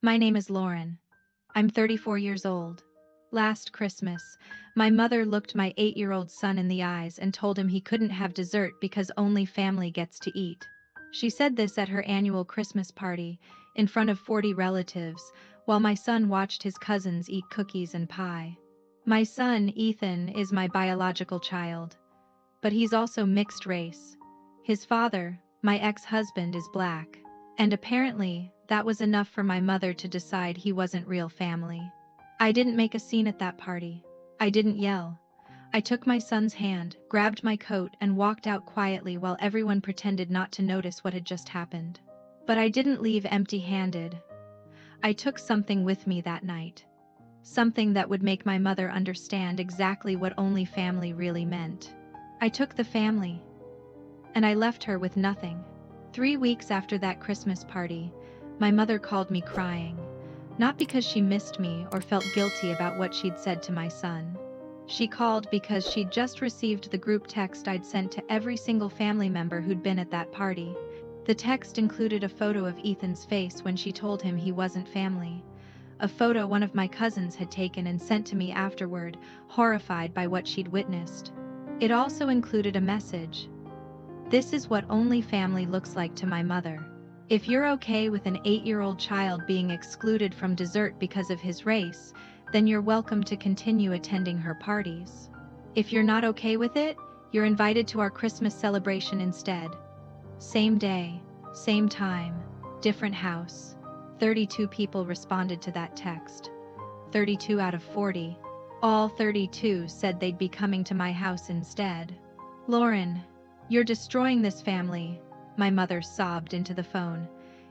My name is Lauren. I'm 34 years old. Last Christmas, my mother looked my 8-year-old son in the eyes and told him he couldn't have dessert because only family gets to eat. She said this at her annual Christmas party, in front of 40 relatives, while my son watched his cousins eat cookies and pie. My son, Ethan, is my biological child. But he's also mixed race. His father, my ex-husband, is black. And apparently, that was enough for my mother to decide he wasn't real family. I didn't make a scene at that party. I didn't yell. I took my son's hand, grabbed my coat, and walked out quietly while everyone pretended not to notice what had just happened. But I didn't leave empty-handed. I took something with me that night. Something that would make my mother understand exactly what only family really meant. I took the family. And I left her with nothing. 3 weeks after that Christmas party, my mother called me crying. Not because she missed me or felt guilty about what she'd said to my son. She called because she'd just received the group text I'd sent to every single family member who'd been at that party. The text included a photo of Ethan's face when she told him he wasn't family. A photo one of my cousins had taken and sent to me afterward, horrified by what she'd witnessed. It also included a message. This is what only family looks like to my mother. If you're okay with an 8-year-old child being excluded from dessert because of his race, then you're welcome to continue attending her parties. If you're not okay with it, you're invited to our Christmas celebration instead. Same day, same time, different house. 32 people responded to that text. 32 out of 40. All 32 said they'd be coming to my house instead. Lauren, you're destroying this family, my mother sobbed into the phone.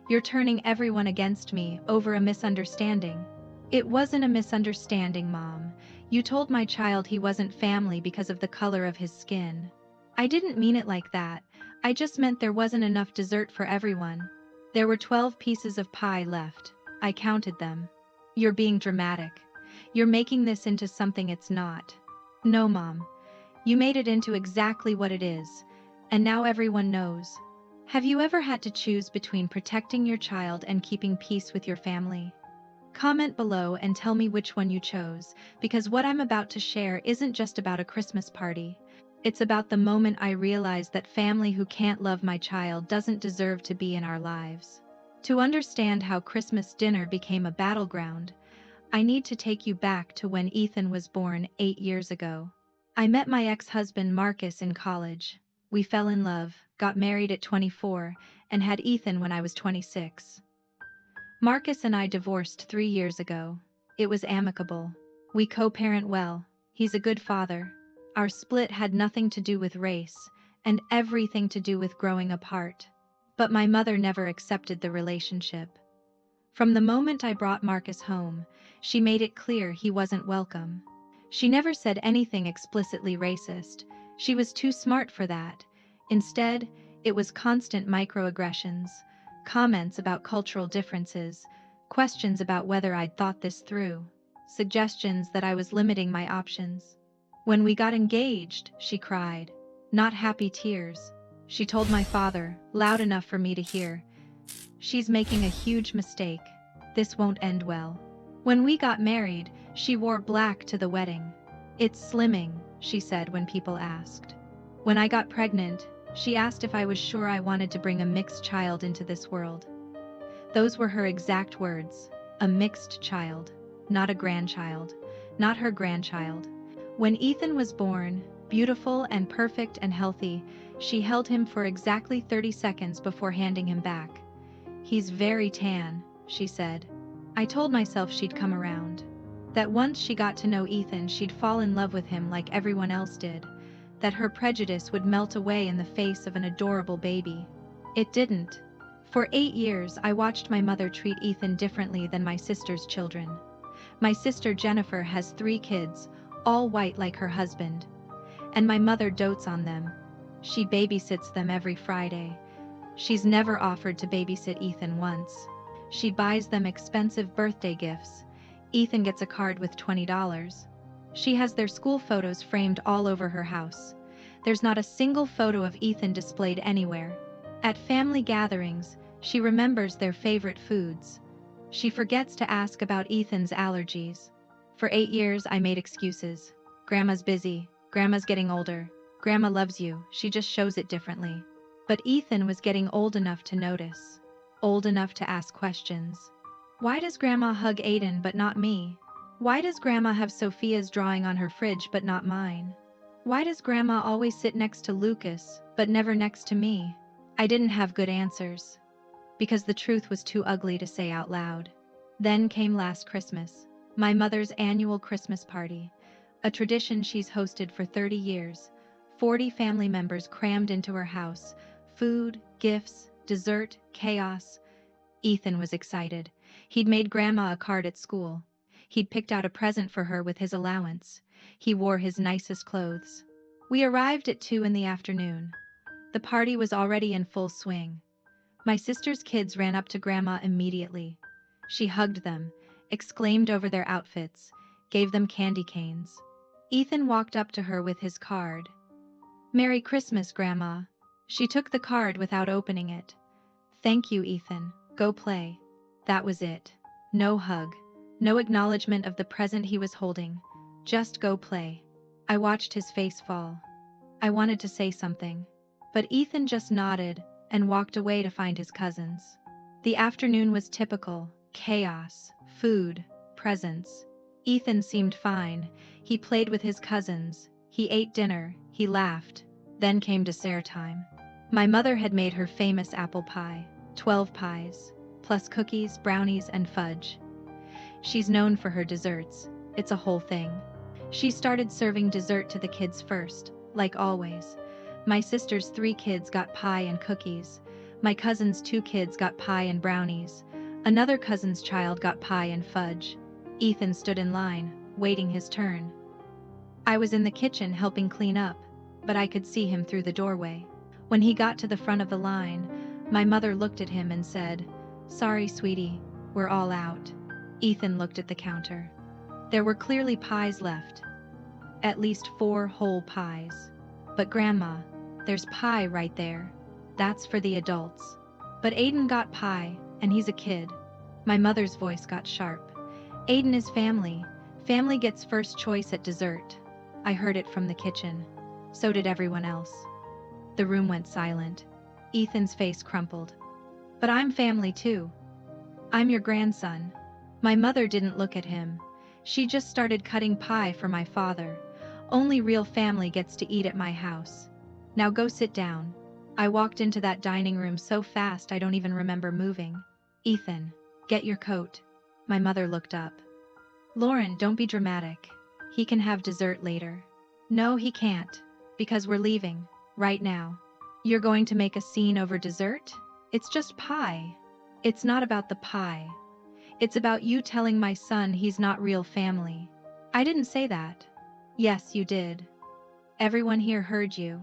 You're turning everyone against me over a misunderstanding. It wasn't a misunderstanding, Mom. You told my child he wasn't family because of the color of his skin. I didn't mean it like that. I just meant there wasn't enough dessert for everyone. There were 12 pieces of pie left. I counted them. You're being dramatic. You're making this into something it's not. No, Mom. You made it into exactly what it is. And now everyone knows. Have you ever had to choose between protecting your child and keeping peace with your family? Comment below and tell me which one you chose, because what I'm about to share isn't just about a Christmas party. It's about the moment I realized that family who can't love my child doesn't deserve to be in our lives. To understand how Christmas dinner became a battleground, I need to take you back to when Ethan was born 8 years ago. I met my ex-husband Marcus in college. We fell in love, got married at 24, and had Ethan when I was 26. Marcus and I divorced 3 years ago. It was amicable. We co-parent well. He's a good father. Our split had nothing to do with race, and everything to do with growing apart. But my mother never accepted the relationship. From the moment I brought Marcus home, she made it clear he wasn't welcome. She never said anything explicitly racist. She was too smart for that. Instead, it was constant microaggressions, comments about cultural differences, questions about whether I'd thought this through, suggestions that I was limiting my options. When we got engaged, she cried. Not happy tears. She told my father, loud enough for me to hear, "She's making a huge mistake. This won't end well." When we got married, she wore black to the wedding. "It's slimming," she said when people asked. When I got pregnant, she asked if I was sure I wanted to bring a mixed child into this world. Those were her exact words. A mixed child, not a grandchild, not her grandchild. When Ethan was born, beautiful and perfect and healthy, she held him for exactly 30 seconds before handing him back. "He's very tan," she said. I told myself she'd come around. That once she got to know Ethan, she'd fall in love with him like everyone else did. That her prejudice would melt away in the face of an adorable baby. It didn't. For 8 years, I watched my mother treat Ethan differently than my sister's children. My sister Jennifer has 3 kids, all white like her husband. And my mother dotes on them. She babysits them every Friday. She's never offered to babysit Ethan once. She buys them expensive birthday gifts. Ethan gets a card with $20. She has their school photos framed all over her house. There's not a single photo of Ethan displayed anywhere. At family gatherings, she remembers their favorite foods. She forgets to ask about Ethan's allergies. For 8 years I made excuses. Grandma's busy, Grandma's getting older, Grandma loves you, she just shows it differently. But Ethan was getting old enough to notice. Old enough to ask questions. Why does Grandma hug Aiden but not me? Why does Grandma have Sophia's drawing on her fridge but not mine? Why does Grandma always sit next to Lucas, but never next to me? I didn't have good answers. Because the truth was too ugly to say out loud. Then came last Christmas, my mother's annual Christmas party, a tradition she's hosted for 30 years. 40 family members crammed into her house, food, gifts, dessert, chaos. Ethan was excited. He'd made Grandma a card at school. He'd picked out a present for her with his allowance. He wore his nicest clothes. We arrived at 2 in the afternoon. The party was already in full swing. My sister's kids ran up to Grandma immediately. She hugged them, exclaimed over their outfits, gave them candy canes. Ethan walked up to her with his card. "Merry Christmas, Grandma." She took the card without opening it. "Thank you, Ethan. Go play." That was it. No hug. No acknowledgement of the present he was holding. Just go play. I watched his face fall. I wanted to say something. But Ethan just nodded and walked away to find his cousins. The afternoon was typical. Chaos, food, presents. Ethan seemed fine. He played with his cousins. He ate dinner. He laughed. Then came dessert time. My mother had made her famous apple pie. 12 pies, plus cookies, brownies, and fudge. She's known for her desserts. It's a whole thing. She started serving dessert to the kids first, like always. My sister's 3 kids got pie and cookies. My cousin's 2 kids got pie and brownies. Another cousin's child got pie and fudge. Ethan stood in line, waiting his turn. I was in the kitchen helping clean up, but I could see him through the doorway. When he got to the front of the line, my mother looked at him and said, "Sorry, sweetie, we're all out." Ethan looked at the counter. There were clearly pies left. At least 4 whole pies. "But Grandma, there's pie right there. That's for the adults." "But Aiden got pie, and he's a kid." My mother's voice got sharp. "Aiden is family. Family gets first choice at dessert." I heard it from the kitchen. So did everyone else. The room went silent. Ethan's face crumpled. "But I'm family too. I'm your grandson." My mother didn't look at him. She just started cutting pie for my father. "Only real family gets to eat at my house. Now go sit down." I walked into that dining room so fast I don't even remember moving. "Ethan, get your coat." My mother looked up. "Lauren, don't be dramatic. He can have dessert later." "No, he can't. Because we're leaving. Right now." "You're going to make a scene over dessert? It's just pie." "It's not about the pie. It's about you telling my son he's not real family." "I didn't say that." "Yes, you did. Everyone here heard you."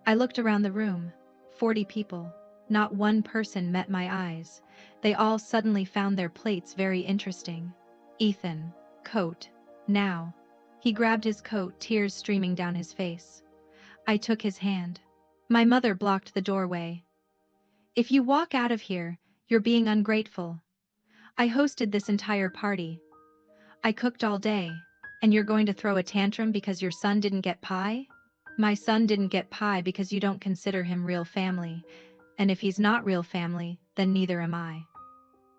I looked around the room. 40 people. Not one person met my eyes. They all suddenly found their plates very interesting. "Ethan, coat. Now." He grabbed his coat, tears streaming down his face. I took his hand. My mother blocked the doorway. "If you walk out of here, you're being ungrateful. I hosted this entire party. I cooked all day, and you're going to throw a tantrum because your son didn't get pie?" "My son didn't get pie because you don't consider him real family, and if he's not real family, then neither am I."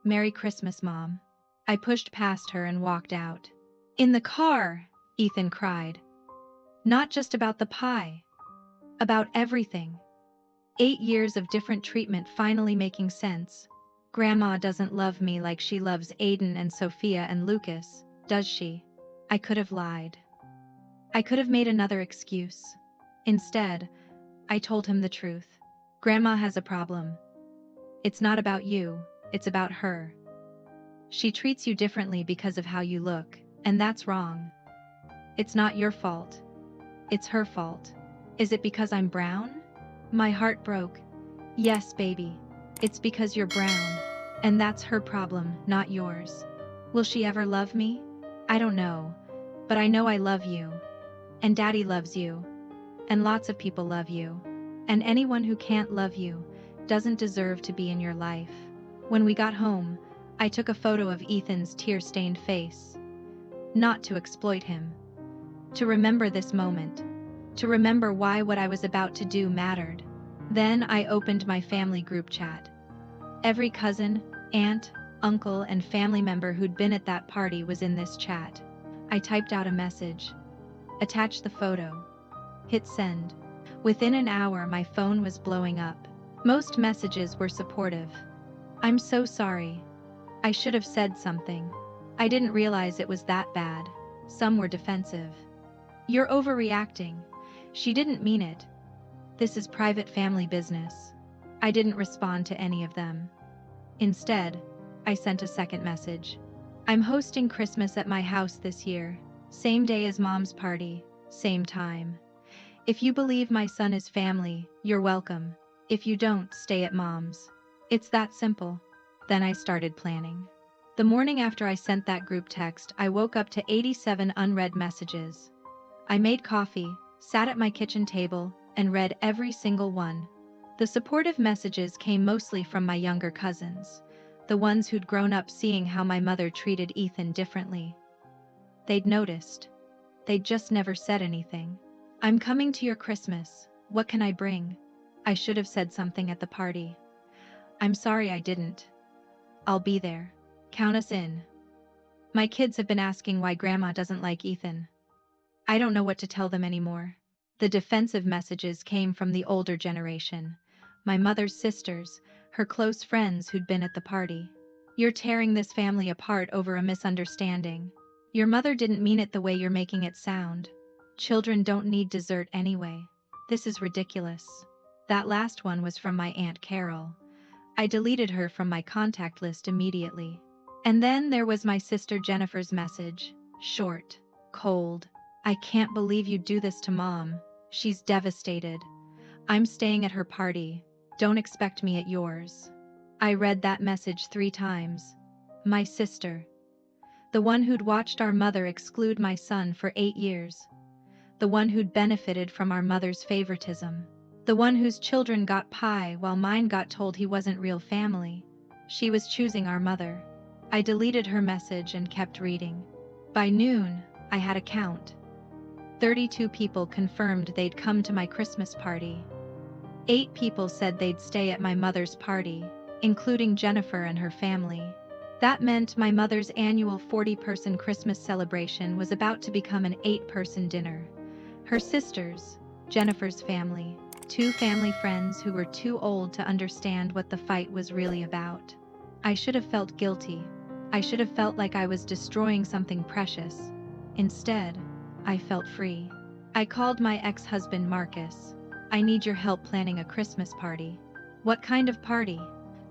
"Merry Christmas, Mom." I pushed past her and walked out. "In the car," Ethan cried. "Not just about the pie. About everything." 8 years of different treatment finally making sense. Grandma doesn't love me like she loves Aiden and Sophia and Lucas, does she? I could have lied. I could have made another excuse. Instead, I told him the truth. Grandma has a problem. It's not about you, it's about her. She treats you differently because of how you look, and that's wrong. It's not your fault. It's her fault. Is it because I'm brown? My heart broke. Yes, baby. It's because you're brown. And that's her problem, not yours. Will she ever love me? I don't know. But I know I love you. And Daddy loves you. And lots of people love you. And anyone who can't love you doesn't deserve to be in your life. When we got home, I took a photo of Ethan's tear-stained face. Not to exploit him. To remember this moment. To remember why what I was about to do mattered. Then I opened my family group chat. Every cousin, aunt, uncle, and family member who'd been at that party was in this chat. I typed out a message. Attach the photo. Hit send. Within an hour, my phone was blowing up. Most messages were supportive. "I'm so sorry. I should have said something. I didn't realize it was that bad." Some were defensive. "You're overreacting. She didn't mean it. This is private family business." I didn't respond to any of them. Instead, I sent a second message. "I'm hosting Christmas at my house this year. Same day as Mom's party, same time. If you believe my son is family, you're welcome. If you don't, stay at Mom's." It's that simple. Then I started planning. The morning after I sent that group text, I woke up to 87 unread messages. I made coffee, sat at my kitchen table, and read every single one. The supportive messages came mostly from my younger cousins, the ones who'd grown up seeing how my mother treated Ethan differently. They'd noticed. They'd just never said anything. "I'm coming to your Christmas. What can I bring?" I should have said something at the party. "I'm sorry I didn't. I'll be there. Count us in." My kids have been asking why Grandma doesn't like Ethan. I don't know what to tell them anymore. The defensive messages came from the older generation. My mother's sisters, her close friends who'd been at the party. "You're tearing this family apart over a misunderstanding. Your mother didn't mean it the way you're making it sound. Children don't need dessert anyway. This is ridiculous." That last one was from my Aunt Carol. I deleted her from my contact list immediately. And then there was my sister Jennifer's message. Short, cold. "I can't believe you'd do this to Mom. She's devastated. I'm staying at her party. Don't expect me at yours." I read that message 3 times. My sister. The one who'd watched our mother exclude my son for 8 years. The one who'd benefited from our mother's favoritism. The one whose children got pie while mine got told he wasn't real family. She was choosing our mother. I deleted her message and kept reading. By noon, I had a count. 32 people confirmed they'd come to my Christmas party. 8 people said they'd stay at my mother's party, including Jennifer and her family. That meant my mother's annual 40-person Christmas celebration was about to become an 8-person dinner. Her sisters, Jennifer's family, 2 family friends who were too old to understand what the fight was really about. I should have felt guilty. I should have felt like I was destroying something precious. Instead, I felt free. I called my ex-husband Marcus. "I need your help planning a Christmas party." "What kind of party?"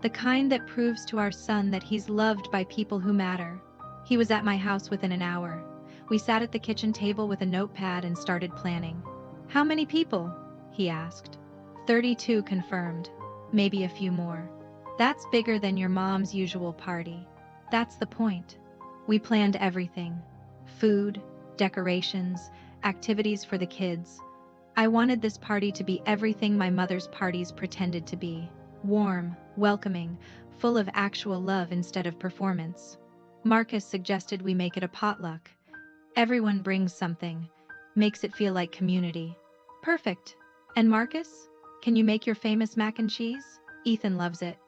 "The kind that proves to our son that he's loved by people who matter." He was at my house within an hour. We sat at the kitchen table with a notepad and started planning. "How many people?" he asked. 32 confirmed. Maybe a few more. "That's bigger than your mom's usual party." That's the point. We planned everything. Food, decorations, activities for the kids. I wanted this party to be everything my mother's parties pretended to be. Warm, welcoming, full of actual love instead of performance. Marcus suggested we make it a potluck. Everyone brings something. Makes it feel like community. Perfect. And Marcus? Can you make your famous mac and cheese? Ethan loves it.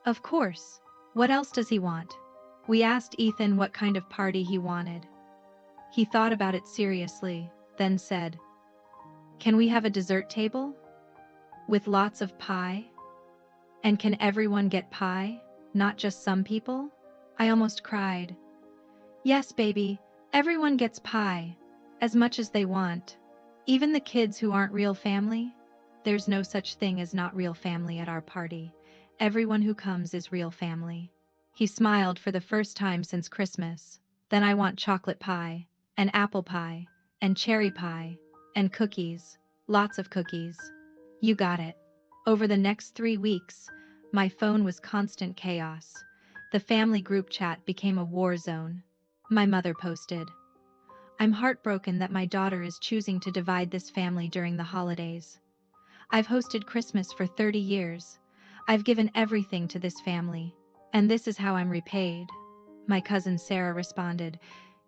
Of course. What else does he want? We asked Ethan what kind of party he wanted. He thought about it seriously, then said, "Can we have a dessert table? With lots of pie? And can everyone get pie, not just some people?" I almost cried. "Yes, baby, everyone gets pie, as much as they want. Even the kids who aren't real family. There's no such thing as not real family at our party. Everyone who comes is real family." He smiled for the first time since Christmas. "Then I want chocolate pie, and apple pie, and cherry pie, and cookies, lots of cookies." You got it. Over the next 3 weeks, my phone was constant chaos. The family group chat became a war zone. My mother posted, "I'm heartbroken that my daughter is choosing to divide this family during the holidays. I've hosted Christmas for 30 years. I've given everything to this family. And this is how I'm repaid. My cousin Sarah responded,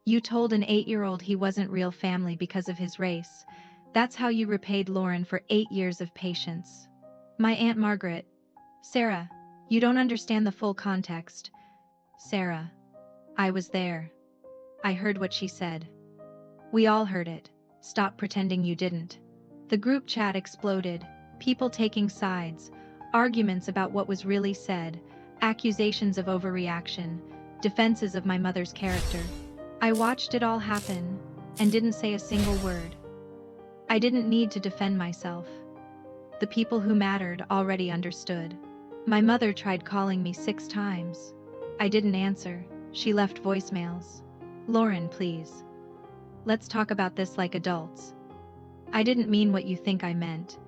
"You told an 8-year-old he wasn't real family because of his race. That's how you repaid Lauren for 8 years of patience." My Aunt Margaret, "Sarah, you don't understand the full context." Sarah, "I was there. I heard what she said." "We all heard it. Stop pretending you didn't." The group chat exploded, people taking sides, arguments about what was really said, accusations of overreaction, defenses of my mother's character. I watched it all happen and didn't say a single word. I didn't need to defend myself. The people who mattered already understood. My mother tried calling me 6 times. I didn't answer. She left voicemails. "Lauren, please. Let's talk about this like adults. I didn't mean what you think I meant.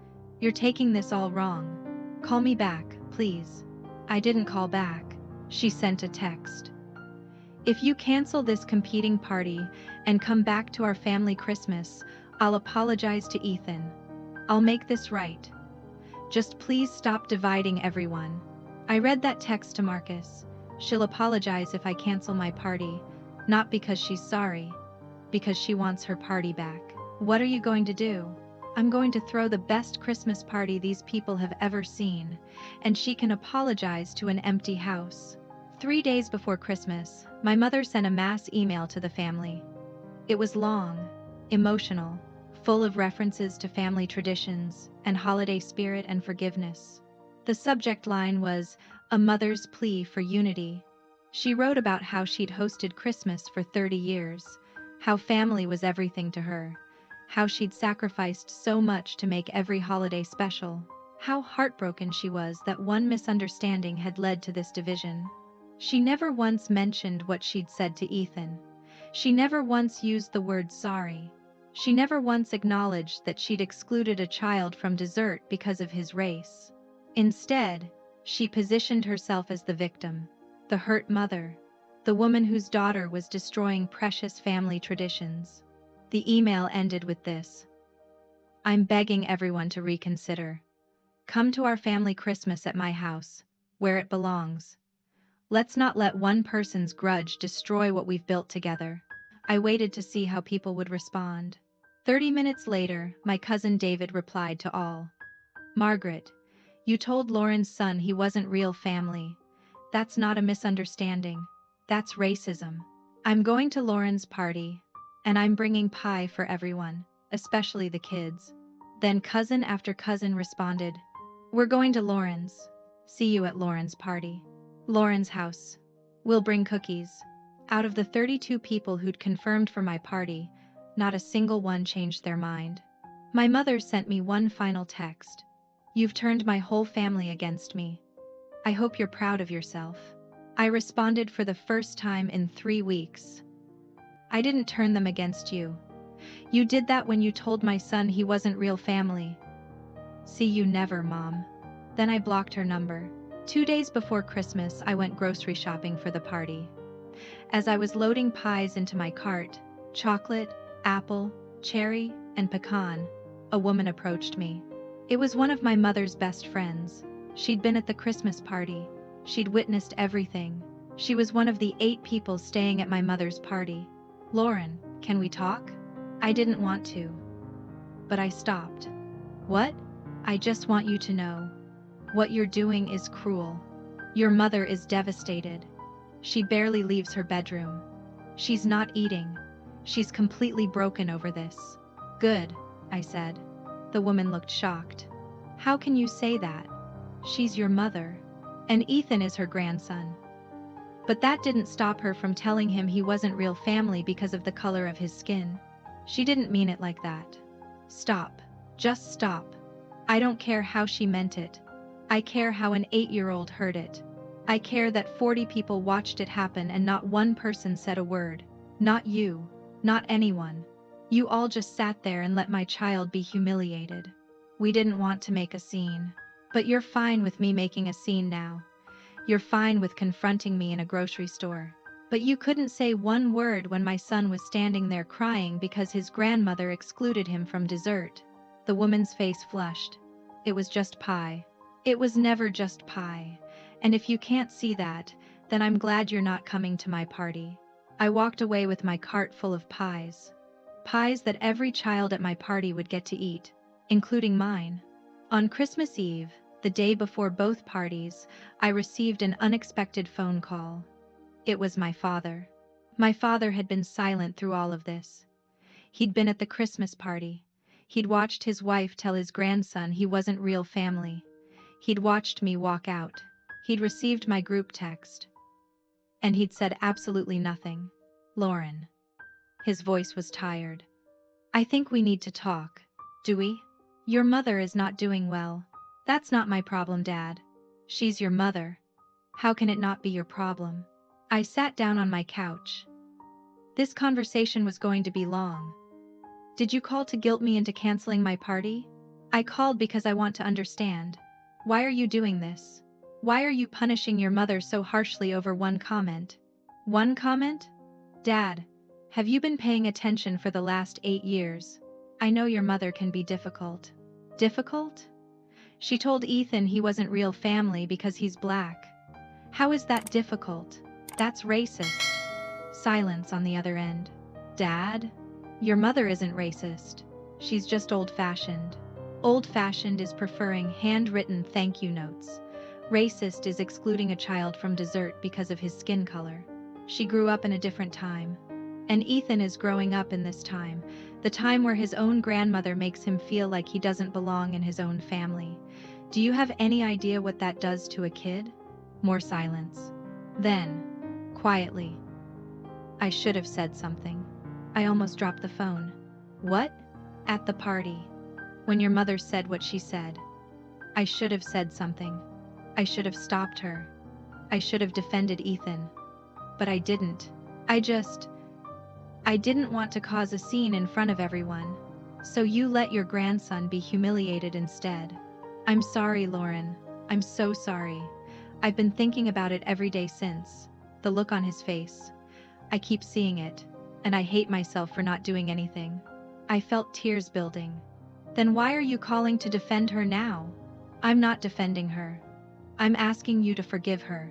You're taking this all wrong. Call me back, please." I didn't call back. She sent a text. "If you cancel this competing party and come back to our family Christmas, I'll apologize to Ethan. I'll make this right. Just please stop dividing everyone." I read that text to Marcus. "She'll apologize if I cancel my party, not because she's sorry, because she wants her party back." What are you going to do? "I'm going to throw the best Christmas party these people have ever seen, and she can apologize to an empty house." 3 days before Christmas, my mother sent a mass email to the family. It was long, emotional, full of references to family traditions and holiday spirit and forgiveness. The subject line was, "A Mother's Plea for Unity." She wrote about how she'd hosted Christmas for 30 years, how family was everything to her, how she'd sacrificed so much to make every holiday special, how heartbroken she was that one misunderstanding had led to this division. She never once mentioned what she'd said to Ethan. She never once used the word sorry. She never once acknowledged that she'd excluded a child from dessert because of his race. Instead, she positioned herself as the victim, the hurt mother, the woman whose daughter was destroying precious family traditions. The email ended with this: "I'm begging everyone to reconsider. Come to our family Christmas at my house, where it belongs. Let's not let one person's grudge destroy what we've built together." I waited to see how people would respond. 30 minutes later, my cousin David replied to all. "Margaret, you told Lauren's son he wasn't real family. That's not a misunderstanding. That's racism. I'm going to Lauren's party, and I'm bringing pie for everyone, especially the kids." Then cousin after cousin responded, "We're going to Lauren's. See you at Lauren's party. Lauren's house. We'll bring cookies." Out of the 32 people who'd confirmed for my party, not a single one changed their mind. My mother sent me one final text. "You've turned my whole family against me. I hope you're proud of yourself." I responded for the first time in 3 weeks. "I didn't turn them against you. You did that when you told my son he wasn't real family." "See you never, Mom." Then I blocked her number. 2 days before Christmas, I went grocery shopping for the party. As I was loading pies into my cart, chocolate, apple, cherry, and pecan, a woman approached me. It was one of my mother's best friends. She'd been at the Christmas party. She'd witnessed everything. She was one of the 8 people staying at my mother's party. "Lauren, can we talk?" I didn't want to, but I stopped. "What?" "I just want you to know. What you're doing is cruel. Your mother is devastated. She barely leaves her bedroom. She's not eating. She's completely broken over this." "Good," I said. The woman looked shocked. "How can you say that? She's your mother. And Ethan is her grandson." But that didn't stop her from telling him he wasn't real family because of the color of his skin. She didn't mean it like that. Stop. Just stop. I don't care how she meant it. I care how an 8-year-old heard it. I care that 40 people watched it happen and not one person said a word. Not you. Not anyone. You all just sat there and let my child be humiliated. We didn't want to make a scene. But you're fine with me making a scene now. You're fine with confronting me in a grocery store. But you couldn't say one word when my son was standing there crying because his grandmother excluded him from dessert." The woman's face flushed. "It was just pie." "It was never just pie. And if you can't see that, then I'm glad you're not coming to my party. I walked away with my cart full of pies. Pies that every child at my party would get to eat, including mine. On Christmas Eve, the day before both parties, I received an unexpected phone call. It was my father. My father had been silent through all of this. He'd been at the Christmas party. He'd watched his wife tell his grandson he wasn't real family. He'd watched me walk out. He'd received my group text. And he'd said absolutely nothing. Lauren. His voice was tired. I think we need to talk. Do we? Your mother is not doing well. That's not my problem, Dad. She's your mother. How can it not be your problem? I sat down on my couch. This conversation was going to be long. Did you call to guilt me into canceling my party? I called because I want to understand. Why are you doing this? Why are you punishing your mother so harshly over one comment? One comment? Dad, have you been paying attention for the last 8 years? I know your mother can be difficult. Difficult? She told Ethan he wasn't real family because he's black. How is that difficult? That's racist. Silence on the other end. Dad? Your mother isn't racist. She's just old-fashioned. Old-fashioned is preferring handwritten thank you notes. Racist is excluding a child from dessert because of his skin color. She grew up in a different time. And Ethan is growing up in this time, the time where his own grandmother makes him feel like he doesn't belong in his own family. Do you have any idea what that does to a kid? More silence. Then, quietly, I should have said something. I almost dropped the phone. What? At the party. When your mother said what she said. I should have said something. I should have stopped her. I should have defended Ethan. But I didn't. I didn't want to cause a scene in front of everyone. So you let your grandson be humiliated instead. I'm sorry, Lauren. I'm so sorry. I've been thinking about it every day since. The look on his face. I keep seeing it, and I hate myself for not doing anything. I felt tears building. Then why are you calling to defend her now? I'm not defending her. I'm asking you to forgive her.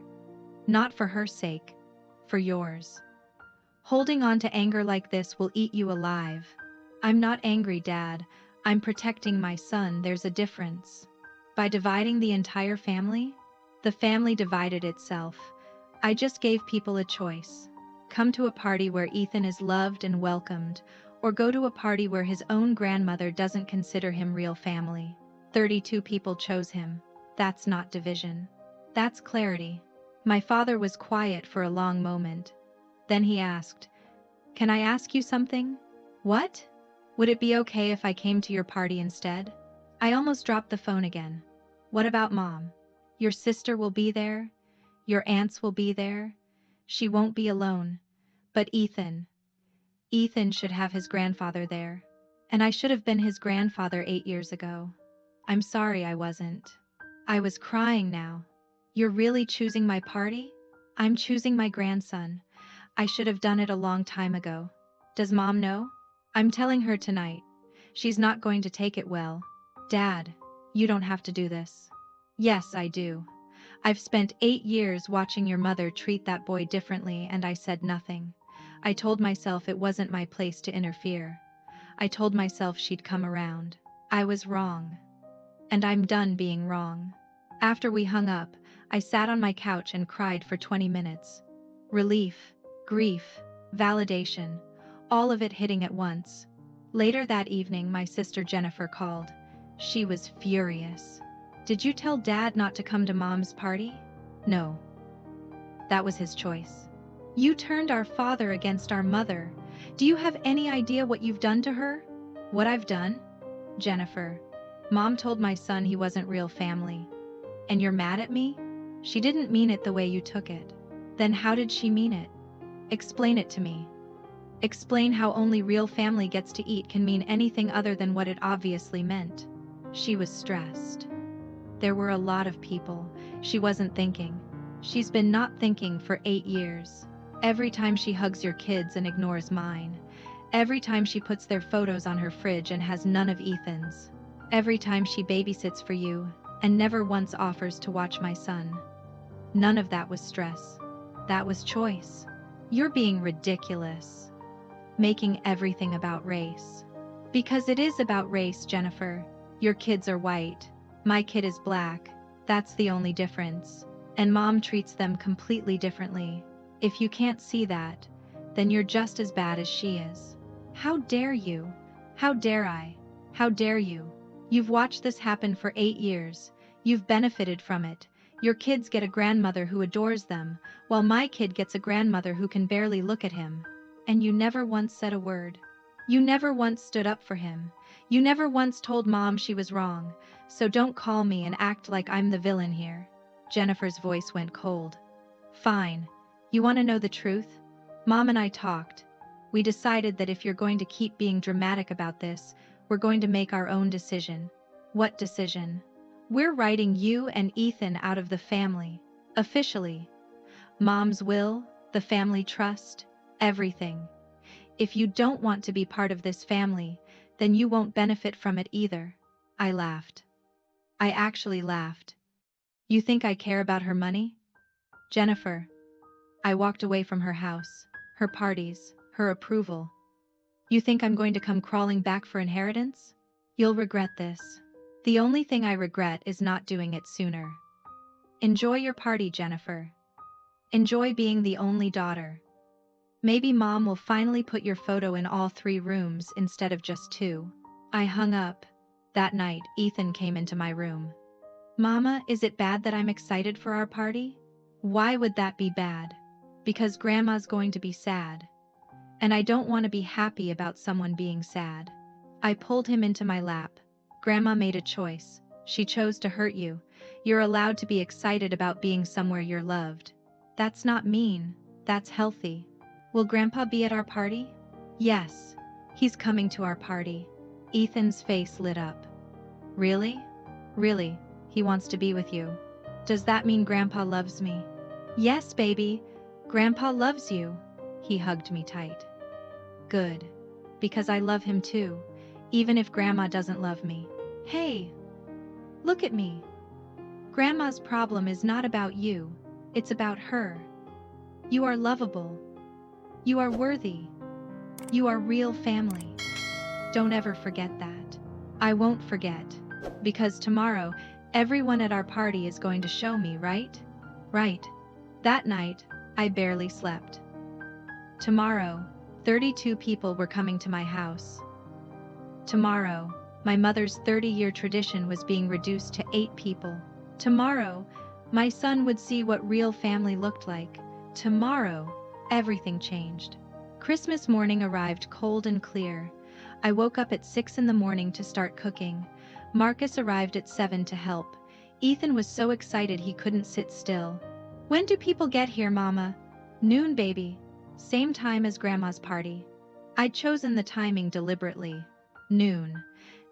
Not for her sake, for yours. Holding on to anger like this will eat you alive. I'm not angry, Dad. I'm protecting my son. There's a difference. By dividing the entire family, the family divided itself. I just gave people a choice. Come to a party where Ethan is loved and welcomed, or go to a party where his own grandmother doesn't consider him real family. 32 people chose him. That's not division. That's clarity. My father was quiet for a long moment. Then he asked, "Can I ask you something?" "What?" "Would it be okay if I came to your party instead?" I almost dropped the phone again. "What about Mom? Your sister will be there. Your aunts will be there. She won't be alone. But Ethan should have his grandfather there. And I should have been his grandfather 8 years ago. I'm sorry I wasn't." I was crying now. "You're really choosing my party?" "I'm choosing my grandson. I should have done it a long time ago." "Does Mom know?" "I'm telling her tonight. She's not going to take it well." "Dad, you don't have to do this." "Yes, I do. I've spent 8 years watching your mother treat that boy differently, and I said nothing. I told myself it wasn't my place to interfere. I told myself she'd come around. I was wrong. And I'm done being wrong." After we hung up, I sat on my couch and cried for 20 minutes. Relief, grief, validation, all of it hitting at once. Later that evening, my sister Jennifer called. She was furious. "Did you tell Dad not to come to Mom's party?" "No. That was his choice." "You turned our father against our mother. Do you have any idea what you've done to her?" "What I've done?" "Jennifer, Mom told my son he wasn't real family. And you're mad at me?" "She didn't mean it the way you took it." "Then how did she mean it? Explain it to me. Explain how only real family gets to eat can mean anything other than what it obviously meant." She was stressed. There were a lot of people. She wasn't thinking. She's been not thinking for 8 years. Every time she hugs your kids and ignores mine. Every time she puts their photos on her fridge and has none of Ethan's. Every time she babysits for you and never once offers to watch my son. None of that was stress. That was choice. You're being ridiculous. Making everything about race. Because it is about race, Jennifer. Your kids are white. My kid is black. That's the only difference. And mom treats them completely differently. If you can't see that, then you're just as bad as she is. How dare you? How dare I? How dare you? You've watched this happen for 8 years. You've benefited from it. Your kids get a grandmother who adores them, while my kid gets a grandmother who can barely look at him. And you never once said a word. You never once stood up for him. You never once told mom she was wrong. So don't call me and act like I'm the villain here. Jennifer's voice went cold. Fine. You want to know the truth? Mom and I talked. We decided that if you're going to keep being dramatic about this, we're going to make our own decision. What decision? We're writing you and Ethan out of the family. Officially. Mom's will, the family trust, everything. If you don't want to be part of this family, then you won't benefit from it either. I laughed. I actually laughed. You think I care about her money? Jennifer. I walked away from her house, her parties, her approval. You think I'm going to come crawling back for inheritance? You'll regret this. The only thing I regret is not doing it sooner. Enjoy your party, Jennifer. Enjoy being the only daughter. Maybe mom will finally put your photo in all 3 rooms instead of just 2. I hung up. That night, Ethan came into my room. Mama, is it bad that I'm excited for our party? Why would that be bad? Because Grandma's going to be sad. And I don't want to be happy about someone being sad. I pulled him into my lap. Grandma made a choice. She chose to hurt you. You're allowed to be excited about being somewhere you're loved. That's not mean. That's healthy. Will Grandpa be at our party? Yes. He's coming to our party. Ethan's face lit up. Really? Really, he wants to be with you. Does that mean Grandpa loves me? Yes, baby. Grandpa loves you. He hugged me tight. Good. Because I love him too, even if Grandma doesn't love me. Hey! Look at me. Grandma's problem is not about you, it's about her. You are lovable. You are worthy. You are real family. Don't ever forget that. I won't forget. Because tomorrow, everyone at our party is going to show me, right? Right. That night, I barely slept. Tomorrow, 32 people were coming to my house. Tomorrow, my mother's 30-year tradition was being reduced to 8 people. Tomorrow, my son would see what real family looked like. Tomorrow, everything changed. Christmas morning arrived cold and clear. I woke up at 6 in the morning to start cooking. Marcus arrived at 7 to help. Ethan was so excited he couldn't sit still. When do people get here, Mama? Noon, baby. Same time as Grandma's party. I'd chosen the timing deliberately. Noon.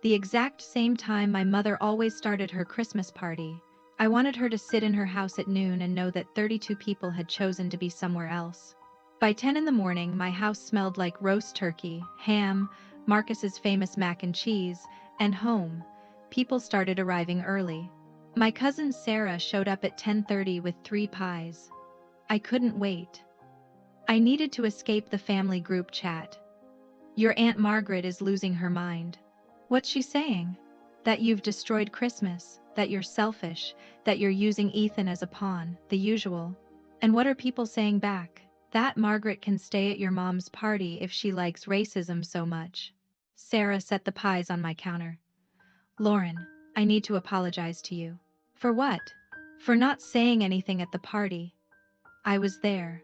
The exact same time my mother always started her Christmas party. I wanted her to sit in her house at noon and know that 32 people had chosen to be somewhere else. By 10 in the morning, my house smelled like roast turkey, ham, Marcus's famous mac and cheese, and home. People started arriving early. My cousin Sarah showed up at 10:30 with 3 pies. I couldn't wait. I needed to escape the family group chat. Your Aunt Margaret is losing her mind. What's she saying? That you've destroyed Christmas, that you're selfish, that you're using Ethan as a pawn, the usual. And what are people saying back? That Margaret can stay at your mom's party if she likes racism so much. Sarah set the pies on my counter. Lauren, I need to apologize to you. For what? For not saying anything at the party. I was there.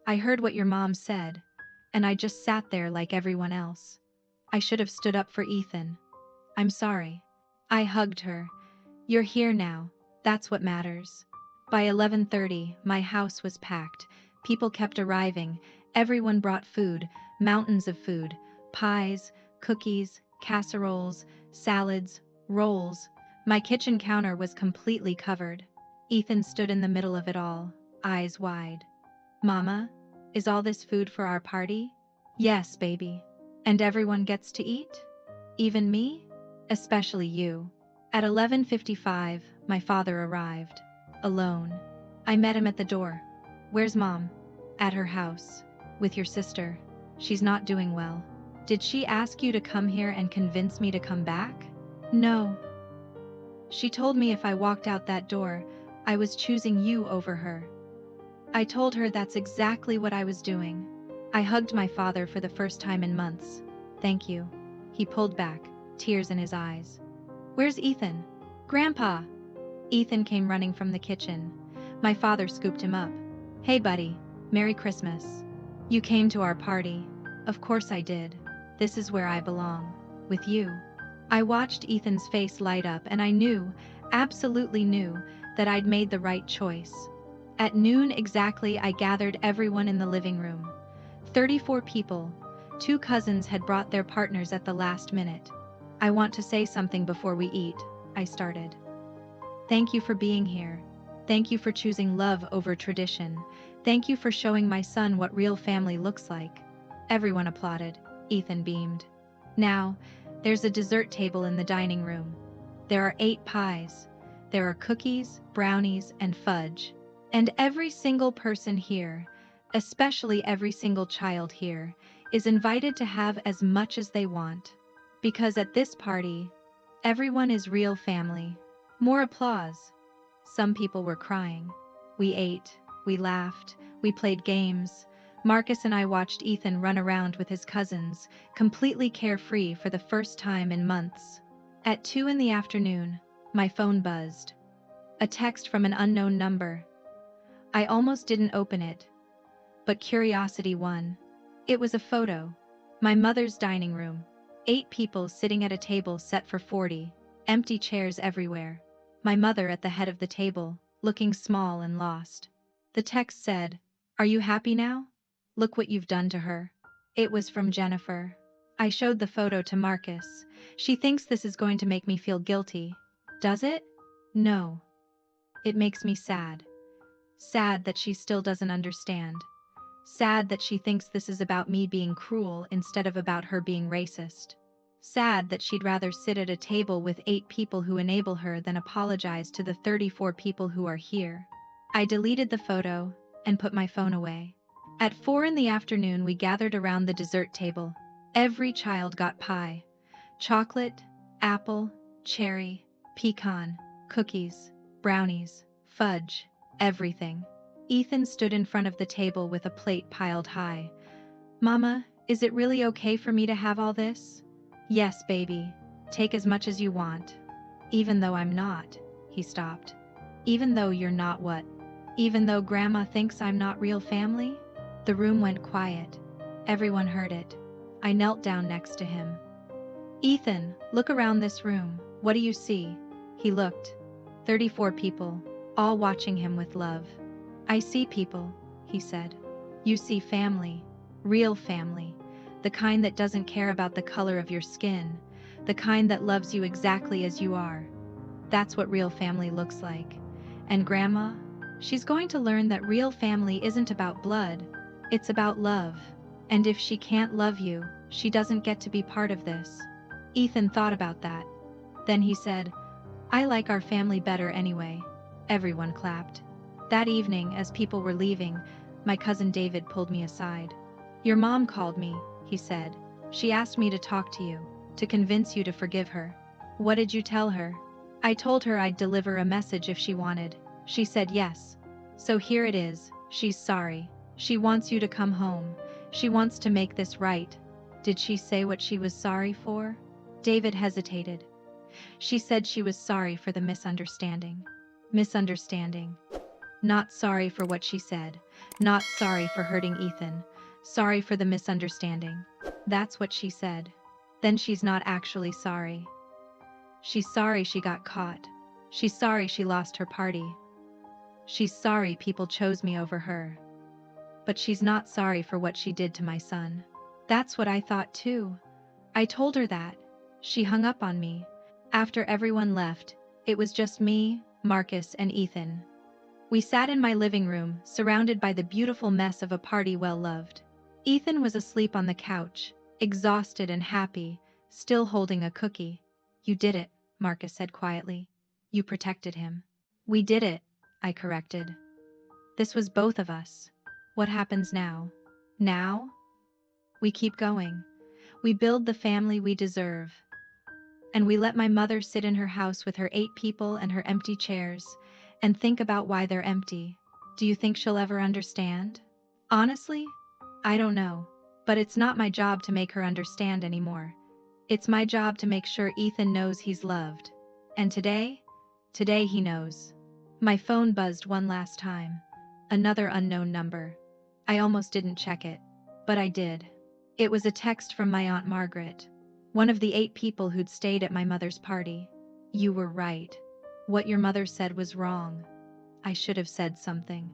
I heard what your mom said, and I just sat there like everyone else. I should have stood up for Ethan. I'm sorry. I hugged her. You're here now. That's what matters. By 11:30, my house was packed. People kept arriving. Everyone brought food, mountains of food, pies, cookies, casseroles, salads, rolls. My kitchen counter was completely covered. Ethan stood in the middle of it all, eyes wide. Mama, is all this food for our party? Yes, baby. And everyone gets to eat? Even me? Especially you. At 11:55, my father arrived. Alone. I met him at the door. Where's Mom? At her house. With your sister. She's not doing well. Did she ask you to come here and convince me to come back? No. She told me if I walked out that door, I was choosing you over her. I told her that's exactly what I was doing. I hugged my father for the first time in months. Thank you. He pulled back, tears in his eyes. Where's Ethan? Grandpa! Ethan came running from the kitchen. My father scooped him up. Hey buddy, Merry Christmas. You came to our party. Of course I did. This is where I belong. With you. I watched Ethan's face light up and I knew, absolutely knew, that I'd made the right choice. At noon exactly I gathered everyone in the living room. 34 people. 2 cousins had brought their partners at the last minute. I want to say something before we eat, I started. Thank you for being here. Thank you for choosing love over tradition. Thank you for showing my son what real family looks like. Everyone applauded. Ethan beamed. Now, there's a dessert table in the dining room. There are 8 pies. There are cookies, brownies, and fudge. And every single person here, especially every single child here, is invited to have as much as they want. Because at this party, everyone is real family. More applause. Some people were crying. We ate, we laughed, we played games. Marcus and I watched Ethan run around with his cousins, completely carefree for the first time in months. At 2 in the afternoon, my phone buzzed. A text from an unknown number. I almost didn't open it, but curiosity won. It was a photo. My mother's dining room. 8 people sitting at a table set for 40, empty chairs everywhere. My mother at the head of the table, looking small and lost. The text said, "Are you happy now? Look what you've done to her." It was from Jennifer. I showed the photo to Marcus. She thinks this is going to make me feel guilty. Does it? No. It makes me sad. Sad that she still doesn't understand. Sad that she thinks this is about me being cruel instead of about her being racist. Sad that she'd rather sit at a table with 8 people who enable her than apologize to the 34 people who are here. I deleted the photo and put my phone away. At 4 in the afternoon we gathered around the dessert table. Every child got pie. Chocolate, apple, cherry, pecan, cookies, brownies, fudge, everything. Ethan stood in front of the table with a plate piled high. Mama, is it really okay for me to have all this? Yes, baby. Take as much as you want. Even though I'm not. He stopped. Even though you're not what? Even though Grandma thinks I'm not real family? The room went quiet. Everyone heard it. I knelt down next to him. Ethan, look around this room. What do you see? He looked. 34 people, all watching him with love. I see people, he said. You see family. Real family. The kind that doesn't care about the color of your skin. The kind that loves you exactly as you are. That's what real family looks like. And Grandma? She's going to learn that real family isn't about blood. It's about love. And if she can't love you, she doesn't get to be part of this. Ethan thought about that. Then he said, I like our family better anyway. Everyone clapped. That evening, as people were leaving, my cousin David pulled me aside. Your mom called me, he said. She asked me to talk to you, to convince you to forgive her. What did you tell her? I told her I'd deliver a message if she wanted. She said yes. So here it is. She's sorry. She wants you to come home. She wants to make this right. Did she say what she was sorry for? David hesitated. She said she was sorry for the misunderstanding. Misunderstanding. Not sorry for what she said. Not sorry for hurting Ethan. Sorry for the misunderstanding. That's what she said. Then she's not actually sorry. She's sorry she got caught. She's sorry she lost her party. She's sorry people chose me over her. But she's not sorry for what she did to my son. That's what I thought too. I told her that. She hung up on me. After everyone left, it was just me, Marcus, and Ethan. We sat in my living room, surrounded by the beautiful mess of a party well loved. Ethan was asleep on the couch, exhausted and happy, still holding a cookie. You did it, Marcus said quietly. You protected him. We did it, I corrected. This was both of us. What happens now? Now? We keep going. We build the family we deserve. And we let my mother sit in her house with her 8 people and her empty chairs, and think about why they're empty. Do you think she'll ever understand? Honestly, I don't know. But it's not my job to make her understand anymore. It's my job to make sure Ethan knows he's loved. And today he knows. My phone buzzed one last time. Another unknown number. I almost didn't check it, but I did. It was a text from my Aunt Margaret, one of the 8 people who'd stayed at my mother's party. You were right. What your mother said was wrong. I should have said something.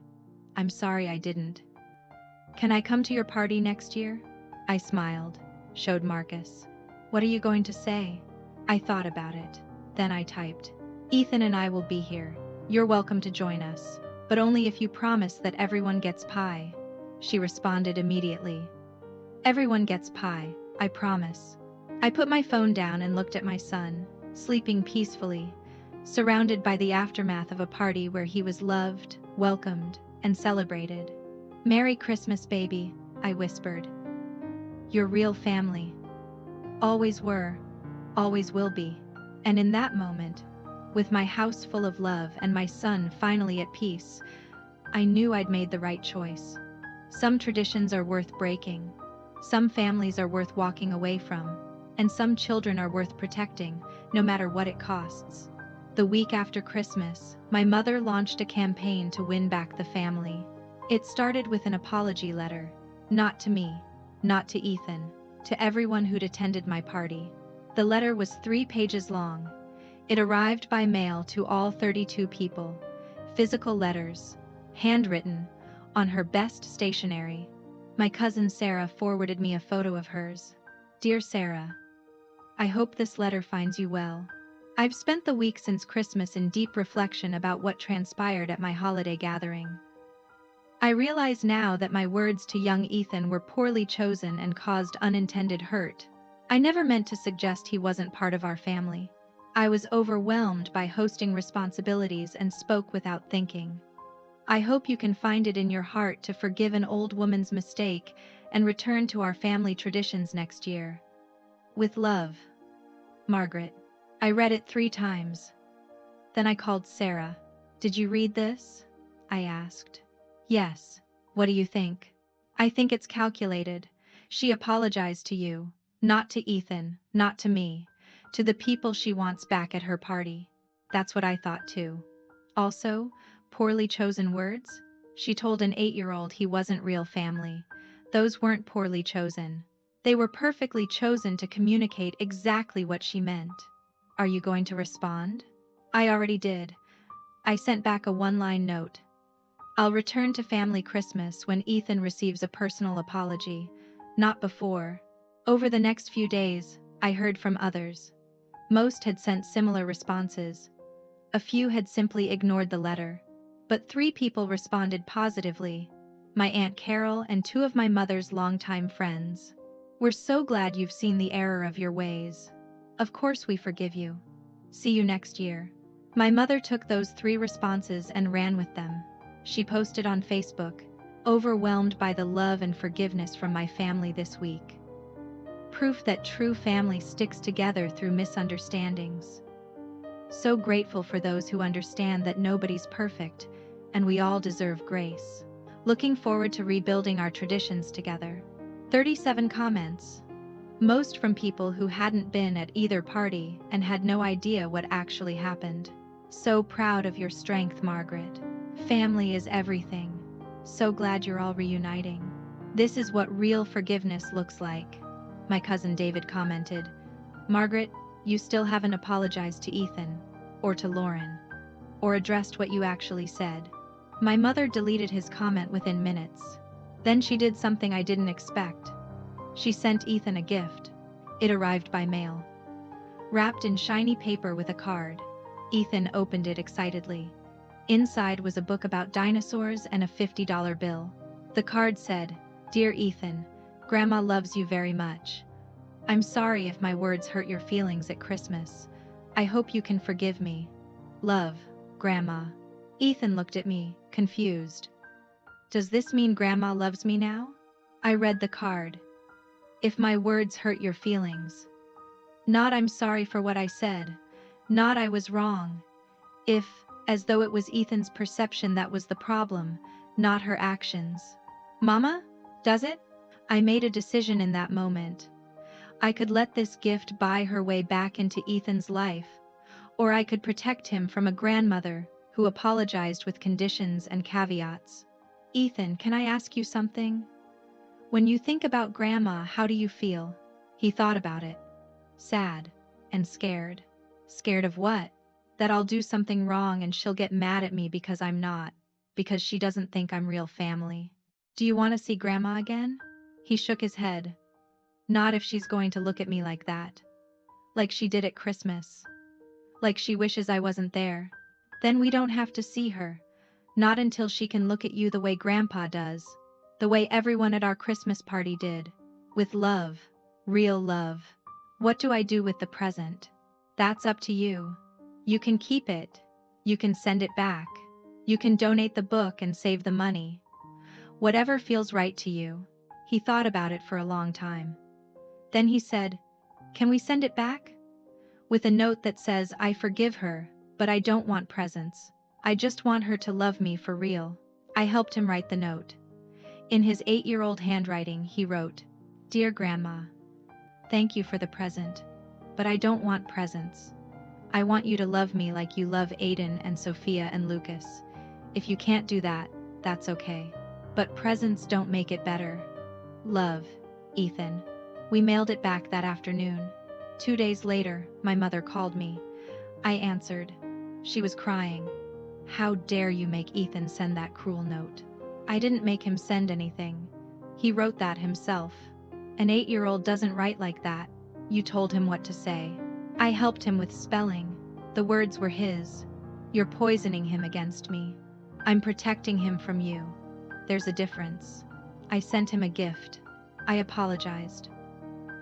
I'm sorry I didn't. Can I come to your party next year? I smiled, showed Marcus. What are you going to say? I thought about it. Then I typed. Ethan and I will be here. You're welcome to join us, but only if you promise that everyone gets pie. She responded immediately. Everyone gets pie, I promise. I put my phone down and looked at my son, sleeping peacefully, surrounded by the aftermath of a party where he was loved, welcomed, and celebrated. Merry Christmas, baby, I whispered. Your real family. Always were, always will be. And in that moment, with my house full of love and my son finally at peace, I knew I'd made the right choice. Some traditions are worth breaking. Some families are worth walking away from. And some children are worth protecting, no matter what it costs. The week after Christmas, my mother launched a campaign to win back the family. It started with an apology letter. Not to me, not to Ethan, to everyone who'd attended my party. The letter was 3 pages long. It arrived by mail to all 32 people. Physical letters, handwritten, on her best stationery. My cousin Sarah forwarded me a photo of hers. Dear Sarah, I hope this letter finds you well. I've spent the week since Christmas in deep reflection about what transpired at my holiday gathering. I realize now that my words to young Ethan were poorly chosen and caused unintended hurt. I never meant to suggest he wasn't part of our family. I was overwhelmed by hosting responsibilities and spoke without thinking. I hope you can find it in your heart to forgive an old woman's mistake and return to our family traditions next year. With love, Margaret. I read it 3 times. Then I called Sarah. Did you read this? I asked. Yes. What do you think? I think it's calculated. She apologized to you, not to Ethan, not to me, to the people she wants back at her party. That's what I thought too. Also, poorly chosen words? She told an 8-year-old he wasn't real family. Those weren't poorly chosen. They were perfectly chosen to communicate exactly what she meant. Are you going to respond? I already did. I sent back a 1-line note. I'll return to family Christmas when Ethan receives a personal apology, not before. Over the next few days, I heard from others. Most had sent similar responses. A few had simply ignored the letter. But 3 people responded positively. My Aunt Carol and 2 of my mother's longtime friends. We're so glad you've seen the error of your ways. Of course we forgive you. See you next year. My mother took those 3 responses and ran with them. She posted on Facebook, overwhelmed by the love and forgiveness from my family this week. Proof that true family sticks together through misunderstandings. So grateful for those who understand that nobody's perfect, and we all deserve grace. Looking forward to rebuilding our traditions together. 37 comments. Most from people who hadn't been at either party and had no idea what actually happened. So proud of your strength, Margaret. Family is everything. So glad you're all reuniting. This is what real forgiveness looks like. My cousin David commented, Margaret, you still haven't apologized to Ethan, or to Lauren, or addressed what you actually said. My mother deleted his comment within minutes. Then she did something I didn't expect. She sent Ethan a gift. It arrived by mail. Wrapped in shiny paper with a card. Ethan opened it excitedly. Inside was a book about dinosaurs and a $50 bill. The card said, Dear Ethan, Grandma loves you very much. I'm sorry if my words hurt your feelings at Christmas. I hope you can forgive me. Love, Grandma. Ethan looked at me, confused. Does this mean Grandma loves me now? I read the card. If my words hurt your feelings. Not I'm sorry for what I said. Not I was wrong. If, as though it was Ethan's perception that was the problem, not her actions. Mama? Does it? I made a decision in that moment. I could let this gift buy her way back into Ethan's life, or I could protect him from a grandmother who apologized with conditions and caveats. Ethan, can I ask you something? When you think about Grandma, how do you feel? He thought about it. Sad. And scared. Scared of what? That I'll do something wrong and she'll get mad at me because I'm not. Because she doesn't think I'm real family. Do you want to see Grandma again? He shook his head. Not if she's going to look at me like that. Like she did at Christmas. Like she wishes I wasn't there. Then we don't have to see her. Not until she can look at you the way Grandpa does. The way everyone at our Christmas party did. With love. Real love. What do I do with the present? That's up to you. You can keep it. You can send it back. You can donate the book and save the money. Whatever feels right to you. He thought about it for a long time. Then he said, "Can we send it back? With a note that says I forgive her, but I don't want presents. I just want her to love me for real." I helped him write the note. In his 8-year-old handwriting, he wrote, "Dear Grandma, thank you for the present. But I don't want presents. I want you to love me like you love Aiden and Sophia and Lucas. If you can't do that, that's okay. But presents don't make it better. Love, Ethan." We mailed it back that afternoon. 2 days later, my mother called me. I answered. She was crying. "How dare you make Ethan send that cruel note?" I didn't make him send anything. He wrote that himself. An 8-year-old doesn't write like that. You told him what to say. I helped him with spelling. The words were his. You're poisoning him against me. I'm protecting him from you. There's a difference. I sent him a gift. I apologized.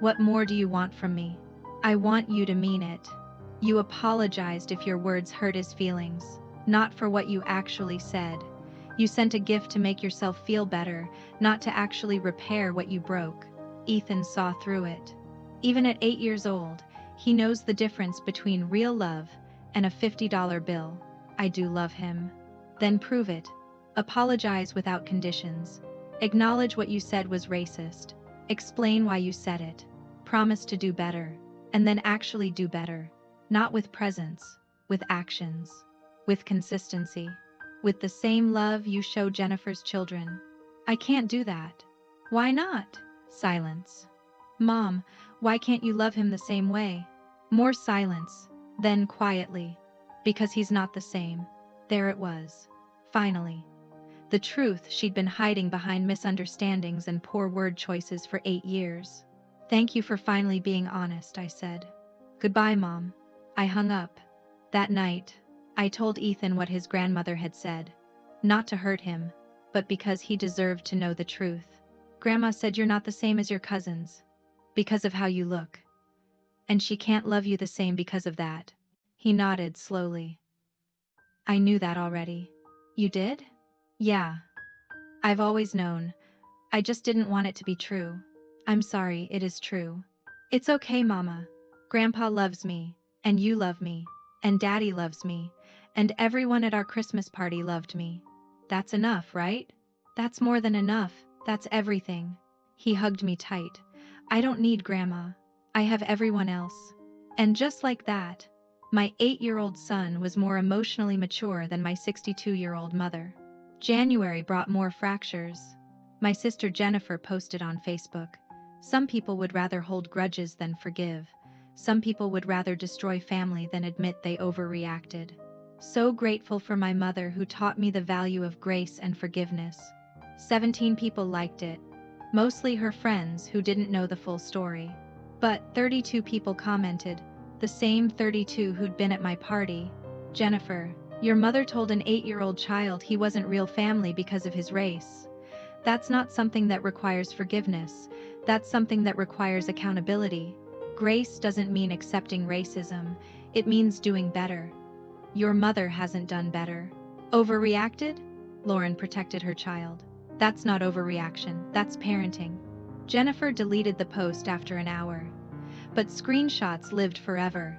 What more do you want from me? I want you to mean it. You apologized if your words hurt his feelings, not for what you actually said. You sent a gift to make yourself feel better, not to actually repair what you broke. Ethan saw through it. Even at 8 years old, he knows the difference between real love and a $50 bill. I do love him. Then prove it. Apologize without conditions. Acknowledge what you said was racist. Explain why you said it. Promise to do better. And then actually do better. Not with presents, with actions. With consistency. With the same love you show Jennifer's children. I can't do that. Why not? Silence. Mom, why can't you love him the same way? More silence. Then quietly. Because he's not the same. There it was. Finally. The truth she'd been hiding behind misunderstandings and poor word choices for 8 years. "Thank you for finally being honest," I said. "Goodbye, Mom." I hung up. That night, I told Ethan what his grandmother had said. Not to hurt him, but because he deserved to know the truth. "Grandma said you're not the same as your cousins. Because of how you look. And she can't love you the same because of that." He nodded slowly. "I knew that already." "You did?" "Yeah. I've always known. I just didn't want it to be true." "I'm sorry, it is true." "It's okay, Mama. Grandpa loves me, and you love me, and Daddy loves me, and everyone at our Christmas party loved me. That's enough, right?" "That's more than enough, that's everything." He hugged me tight. "I don't need Grandma. I have everyone else." And just like that, my 8-year-old son was more emotionally mature than my 62-year-old mother. January brought more fractures. My sister Jennifer posted on Facebook. Some people would rather hold grudges than forgive. Some people would rather destroy family than admit they overreacted. So grateful for my mother who taught me the value of grace and forgiveness. 17 people liked it. Mostly her friends who didn't know the full story. But 32 people commented, the same 32 who'd been at my party. "Jennifer, your mother told an 8-year-old child he wasn't real family because of his race. That's not something that requires forgiveness. That's something that requires accountability. Grace doesn't mean accepting racism. It means doing better. Your mother hasn't done better." "Overreacted?" Lauren protected her child. That's not overreaction, that's parenting. Jennifer deleted the post after an hour. But screenshots lived forever.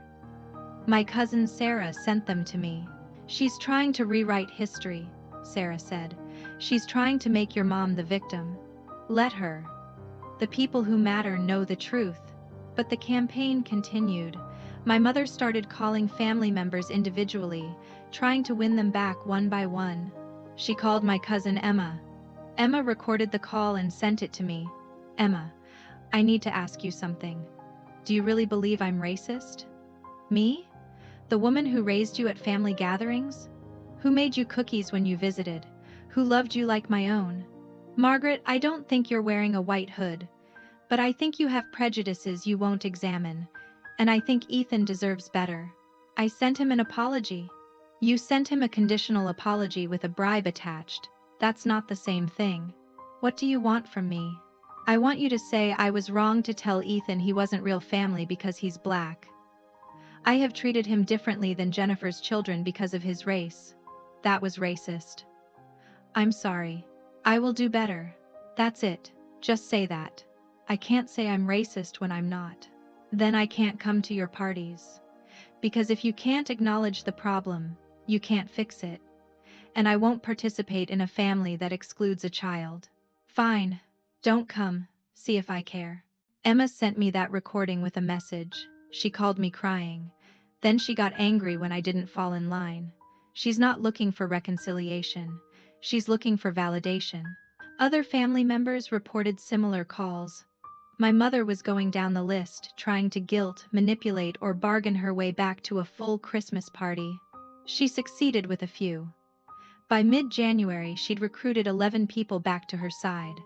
My cousin Sarah sent them to me. She's trying to rewrite history, Sarah said. She's trying to make your mom the victim. Let her. The people who matter know the truth. But the campaign continued. My mother started calling family members individually, trying to win them back one by one. She called my cousin Emma. Emma recorded the call and sent it to me. Emma, I need to ask you something. Do you really believe I'm racist? Me? The woman who raised you at family gatherings? Who made you cookies when you visited? Who loved you like my own? Margaret, I don't think you're wearing a white hood. But I think you have prejudices you won't examine. And I think Ethan deserves better. I sent him an apology. You sent him a conditional apology with a bribe attached. That's not the same thing. What do you want from me? I want you to say I was wrong to tell Ethan he wasn't real family because he's black. I have treated him differently than Jennifer's children because of his race. That was racist. I'm sorry. I will do better. That's it. Just say that. I can't say I'm racist when I'm not. Then I can't come to your parties. Because if you can't acknowledge the problem, you can't fix it. And I won't participate in a family that excludes a child. Fine. Don't come. See if I care. Emma sent me that recording with a message. She called me crying. Then she got angry when I didn't fall in line. She's not looking for reconciliation. She's looking for validation. Other family members reported similar calls. My mother was going down the list, trying to guilt, manipulate, or bargain her way back to a full Christmas party. She succeeded with a few. By mid-January, she'd recruited 11 people back to her side.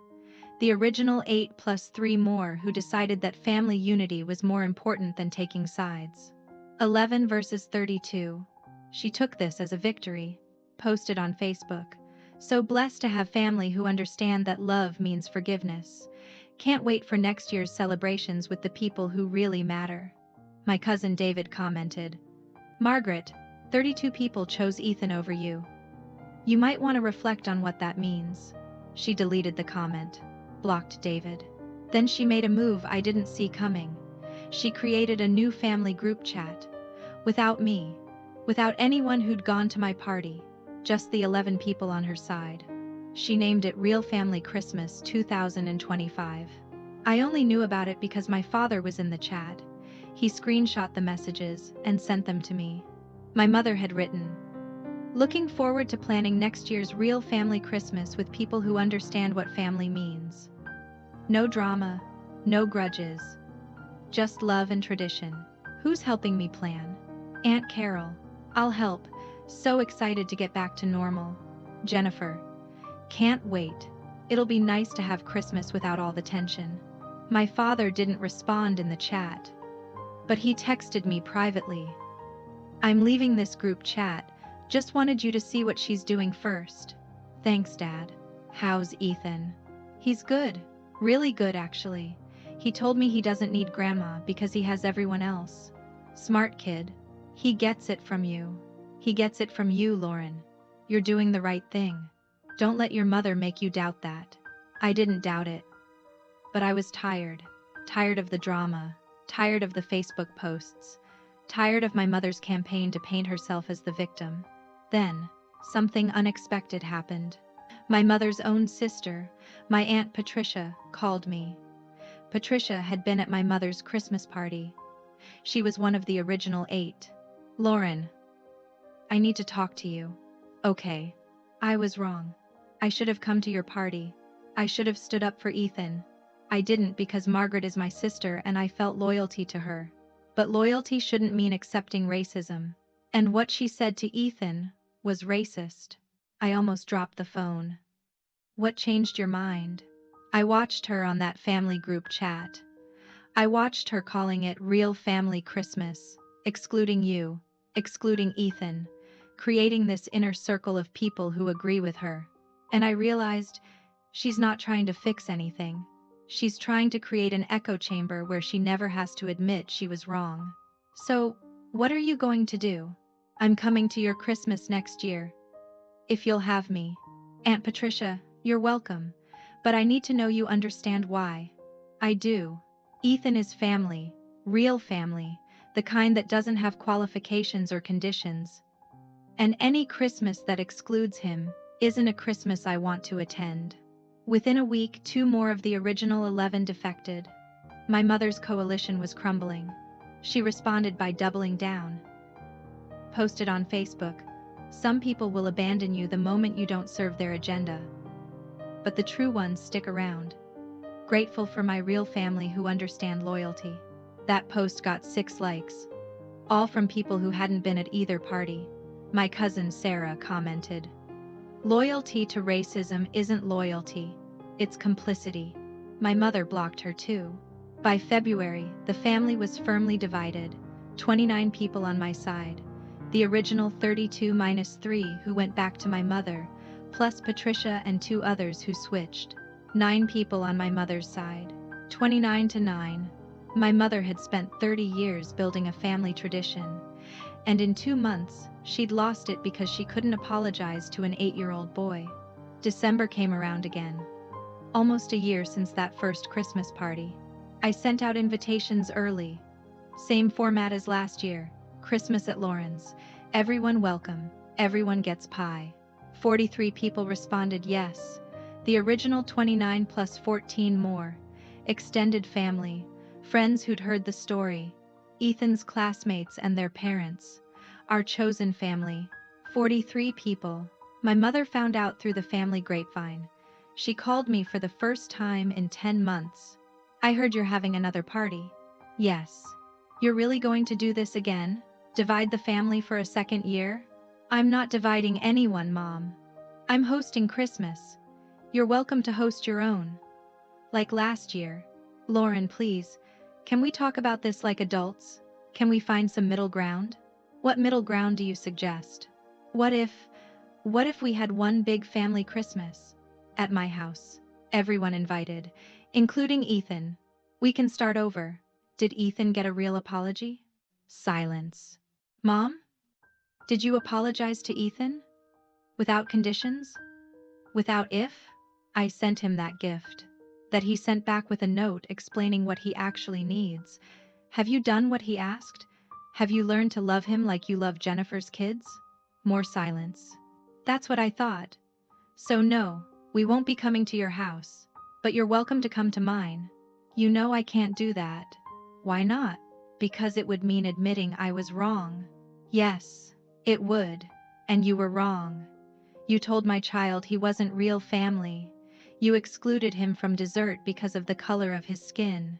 The original 8 plus 3 more who decided that family unity was more important than taking sides. 11 versus 32. She took this as a victory. Posted on Facebook. So blessed to have family who understand that love means forgiveness. Can't wait for next year's celebrations with the people who really matter. My cousin David commented. Margaret, 32 people chose Ethan over you. You might want to reflect on what that means. She deleted the comment. Blocked David. Then she made a move I didn't see coming. She created a new family group chat. Without me. Without anyone who'd gone to my party. Just the 11 people on her side. She named it Real Family Christmas 2025. I only knew about it because my father was in the chat. He screenshot the messages and sent them to me. My mother had written, looking forward to planning next year's Real Family Christmas with people who understand what family means. No drama, no grudges. Just love and tradition. Who's helping me plan? Aunt Carol. I'll help. So excited to get back to normal. Jennifer. Can't wait. It'll be nice to have Christmas without all the tension. My father didn't respond in the chat. But he texted me privately. I'm leaving this group chat. Just wanted you to see what she's doing first. Thanks, Dad. How's Ethan? He's good. Really good, actually. He told me he doesn't need Grandma because he has everyone else. Smart kid. He gets it from you. He gets it from you, Lauren. You're doing the right thing. Don't let your mother make you doubt that. I didn't doubt it. But I was tired. Tired of the drama. Tired of the Facebook posts. Tired of my mother's campaign to paint herself as the victim. Then, something unexpected happened. My mother's own sister, my Aunt Patricia, called me. Patricia had been at my mother's Christmas party. She was one of the original 8. Lauren. I need to talk to you. Okay. I was wrong. I should have come to your party. I should have stood up for Ethan. I didn't because Margaret is my sister and I felt loyalty to her. But loyalty shouldn't mean accepting racism. And what she said to Ethan was racist. I almost dropped the phone. What changed your mind? I watched her on that family group chat. I watched her calling it Real Family Christmas, excluding you, excluding Ethan, creating this inner circle of people who agree with her. And I realized she's not trying to fix anything. She's trying to create an echo chamber where she never has to admit she was wrong. So, what are you going to do? I'm coming to your Christmas next year. If you'll have me. Aunt Patricia, You're welcome. But I need to know you understand why. I do. Ethan is family. Real family. The kind that doesn't have qualifications or conditions. And any Christmas that excludes him isn't a Christmas I want to attend. Within a week, 2 more of the original 11 defected. My mother's coalition was crumbling. She responded by doubling down. Posted on Facebook, "Some people will abandon you the moment you don't serve their agenda. But the true ones stick around." Grateful for my real family who understand loyalty. That post got 6 likes. All from people who hadn't been at either party. My cousin Sarah commented, "Loyalty to racism isn't loyalty, it's complicity." My mother blocked her too. By February, the family was firmly divided, 29 people on my side, the original 32 minus 3 who went back to my mother, plus Patricia and 2 others who switched. 9 people on my mother's side, 29 to 9. My mother had spent 30 years building a family tradition, and in 2 months, she'd lost it because she couldn't apologize to an 8-year-old boy. December came around again. Almost a year since that first Christmas party. I sent out invitations early. Same format as last year, Christmas at Lauren's. Everyone welcome, everyone gets pie. 43 people responded yes. The original 29 plus 14 more. Extended family, friends who'd heard the story, Ethan's classmates and their parents. Our chosen family, 43 people. My mother found out through the family grapevine. She called me for the first time in 10 months. "I heard you're having another party." "Yes." "You're really going to do this again? Divide the family for a second year?" "I'm not dividing anyone, Mom. I'm hosting Christmas. You're welcome to host your own. Like last year." "Lauren, please, can we talk about this like adults? Can we find some middle ground?" "What middle ground do you suggest?" What if we had one big family Christmas? At my house. Everyone invited, including Ethan. We can start over." Did Ethan get a real apology? Silence. "Mom? Did you apologize to Ethan? Without conditions? Without if?" I sent him that gift. That he sent back with a note explaining what he actually needs. "Have you done what he asked? Have you learned to love him like you love Jennifer's kids?" More silence. "That's what I thought. So no, we won't be coming to your house. But you're welcome to come to mine." "You know I can't do that." "Why not?" "Because it would mean admitting I was wrong." "Yes, it would. And you were wrong. You told my child he wasn't real family. You excluded him from dessert because of the color of his skin.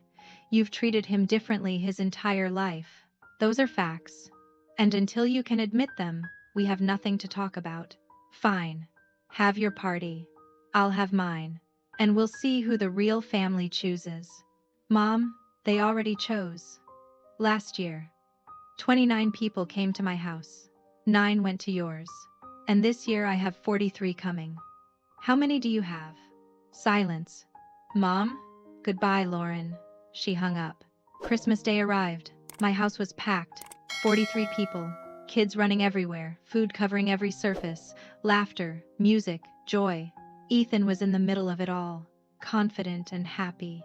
You've treated him differently his entire life. Those are facts. And until you can admit them, we have nothing to talk about." "Fine. Have your party. I'll have mine. And we'll see who the real family chooses." "Mom, they already chose. Last year. 29 people came to my house. 9 went to yours. And this year I have 43 coming. How many do you have?" Silence. "Mom? Goodbye, Lauren." She hung up. Christmas Day arrived. My house was packed. 43 people. Kids running everywhere, food covering every surface, laughter, music, joy. Ethan was in the middle of it all, confident and happy.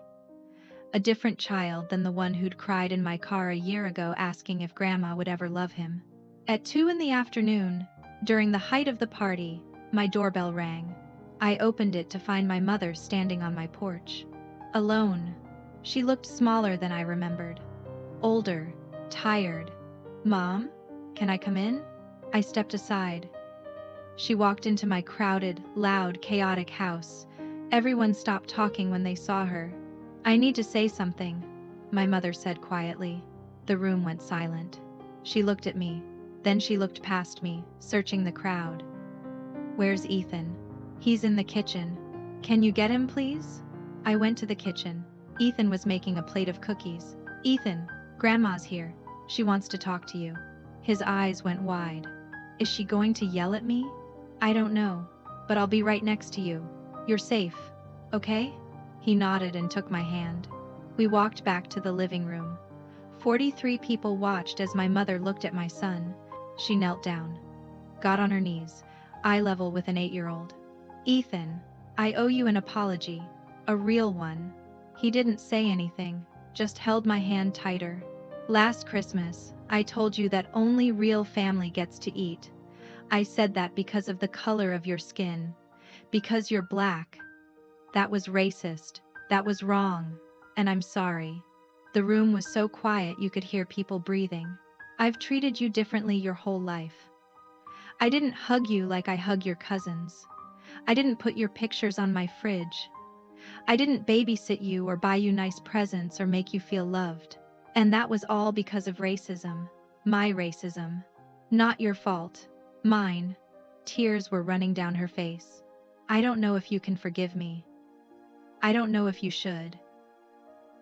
A different child than the one who'd cried in my car a year ago asking if Grandma would ever love him. At 2 in the afternoon, during the height of the party, my doorbell rang. I opened it to find my mother standing on my porch. Alone. She looked smaller than I remembered. Older, tired. "Mom? Can I come in?" I stepped aside. She walked into my crowded, loud, chaotic house. Everyone stopped talking when they saw her. "I need to say something," my mother said quietly. The room went silent. She looked at me. Then she looked past me, searching the crowd. "Where's Ethan?" "He's in the kitchen. Can you get him, please?" I went to the kitchen. Ethan was making a plate of cookies. "Ethan, Grandma's here. She wants to talk to you." His eyes went wide. Is she going to yell at me? I don't know. But I'll be right next to you. You're safe, okay? He nodded and took my hand. We walked back to the living room. 43 people watched as my mother looked at my son. She knelt down. Got on her knees, eye level with an 8-year-old. "Ethan, I owe you an apology. A real one. He didn't say anything, just held my hand tighter. Last Christmas, I told you that only real family gets to eat. I said that because of the color of your skin. Because you're black. That was racist. That was wrong. And I'm sorry. The room was so quiet you could hear people breathing. I've treated you differently your whole life. I didn't hug you like I hug your cousins. I didn't put your pictures on my fridge. I didn't babysit you or buy you nice presents or make you feel loved. And that was all because of racism. My racism. Not your fault. Mine. Tears were running down her face. I don't know if you can forgive me. I don't know if you should.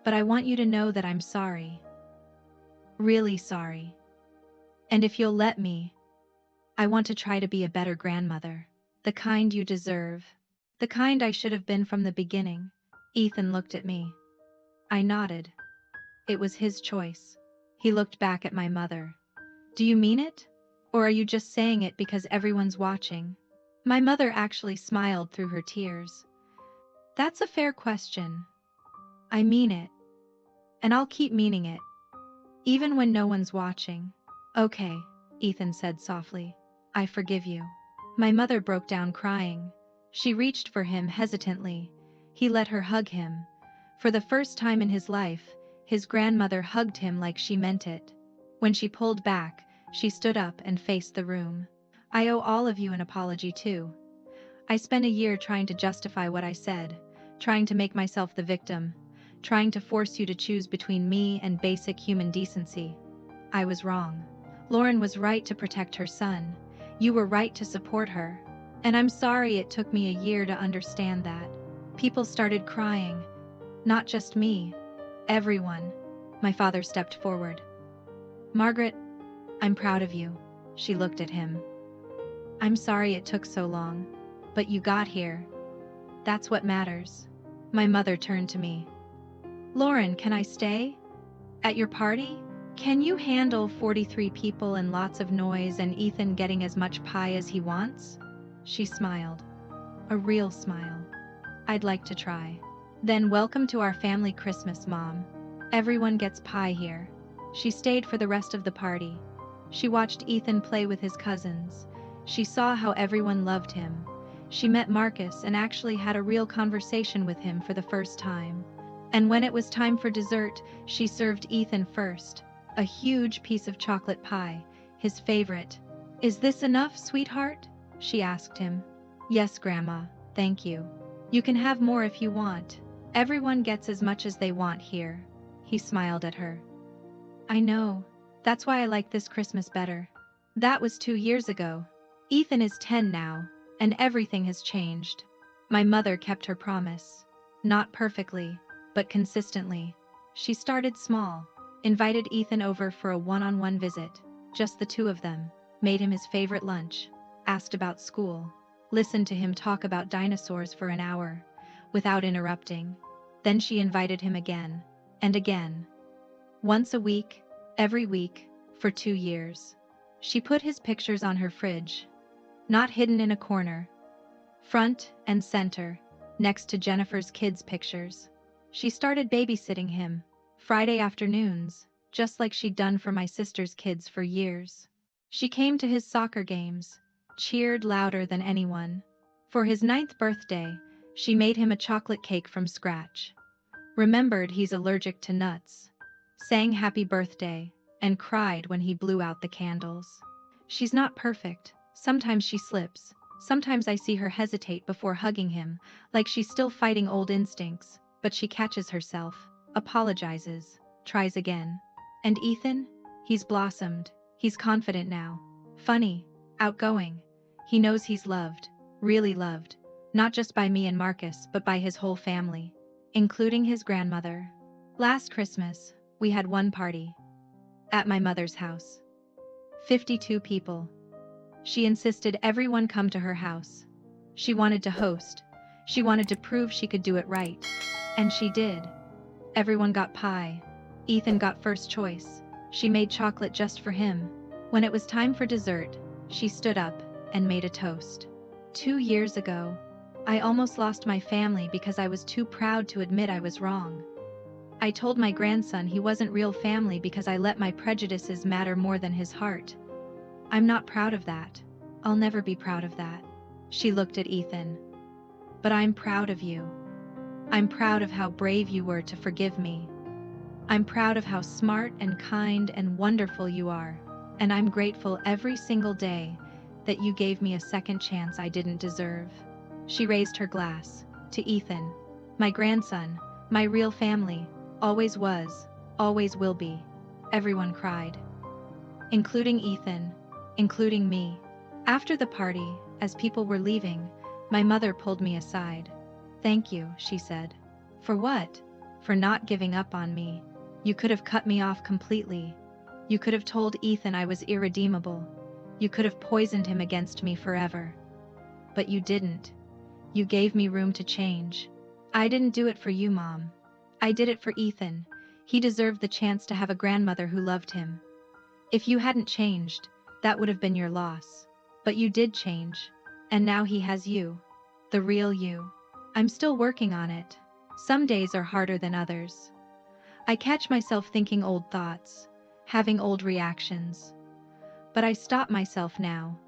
But I want you to know that I'm sorry. Really sorry. And if you'll let me, I want to try to be a better grandmother. The kind you deserve. The kind I should have been from the beginning. Ethan looked at me. I nodded. It was his choice. He looked back at my mother. Do you mean it? Or are you just saying it because everyone's watching? My mother actually smiled through her tears. That's a fair question. I mean it. And I'll keep meaning it. Even when no one's watching. Okay, Ethan said softly. I forgive you. My mother broke down crying. She reached for him hesitantly. He let her hug him. For the first time in his life, his grandmother hugged him like she meant it. When she pulled back, she stood up and faced the room. I owe all of you an apology too. I spent a year trying to justify what I said, trying to make myself the victim, trying to force you to choose between me and basic human decency. I was wrong. Lauren was right to protect her son. You were right to support her. And I'm sorry it took me a year to understand that. People started crying. Not just me. Everyone. My father stepped forward. Margaret, I'm proud of you. She looked at him. I'm sorry it took so long. But you got here. That's what matters. My mother turned to me. Lauren, can I stay? At your party? Can you handle 43 people and lots of noise and Ethan getting as much pie as he wants? She smiled. A real smile. I'd like to try. Then welcome to our family Christmas, Mom. Everyone gets pie here. She stayed for the rest of the party. She watched Ethan play with his cousins. She saw how everyone loved him. She met Marcus and actually had a real conversation with him for the first time. And when it was time for dessert, she served Ethan first. A huge piece of chocolate pie, his favorite. Is this enough, sweetheart? She asked him. Yes, Grandma, thank you. You can have more if you want. Everyone gets as much as they want here. He smiled at her. I know. That's why I like this Christmas better. That was 2 years ago. Ethan is 10 now, and everything has changed. My mother kept her promise. Not perfectly, but consistently. She started small, invited Ethan over for a one-on-one visit, just the two of them, made him his favorite lunch, asked about school, listened to him talk about dinosaurs for an hour, without interrupting. Then she invited him again, and again. Once a week, every week, for 2 years. She put his pictures on her fridge, not hidden in a corner, front and center, next to Jennifer's kids' pictures. She started babysitting him, Friday afternoons, just like she'd done for my sister's kids for years. She came to his soccer games, cheered louder than anyone. For his 9th birthday, she made him a chocolate cake from scratch. Remembered he's allergic to nuts. Sang happy birthday, and cried when he blew out the candles. She's not perfect. Sometimes she slips. Sometimes I see her hesitate before hugging him, like she's still fighting old instincts, but she catches herself, apologizes, tries again. And Ethan? He's blossomed. He's confident now. Funny. Outgoing. He knows he's loved. Really loved. Not just by me and Marcus, but by his whole family. Including his grandmother. Last Christmas, we had one party. At my mother's house. 52 people. She insisted everyone come to her house. She wanted to host. She wanted to prove she could do it right. And she did. Everyone got pie. Ethan got first choice. She made chocolate just for him. When it was time for dessert, she stood up and made a toast. 2 years ago, I almost lost my family because I was too proud to admit I was wrong. I told my grandson he wasn't real family because I let my prejudices matter more than his heart. I'm not proud of that. I'll never be proud of that. She looked at Ethan. But I'm proud of you. I'm proud of how brave you were to forgive me. I'm proud of how smart and kind and wonderful you are, and I'm grateful every single day that you gave me a second chance I didn't deserve. She raised her glass to Ethan, my grandson, my real family, always was, always will be. Everyone cried, including Ethan, including me. After the party, as people were leaving, my mother pulled me aside. "Thank you," she said. "For what?" "For not giving up on me. You could have cut me off completely. You could have told Ethan I was irredeemable. You could have poisoned him against me forever. But you didn't. You gave me room to change. I didn't do it for you, Mom. I did it for Ethan. He deserved the chance to have a grandmother who loved him. If you hadn't changed, that would have been your loss. But you did change. And now he has you. The real you. I'm still working on it. Some days are harder than others. I catch myself thinking old thoughts, having old reactions. But I stop myself now.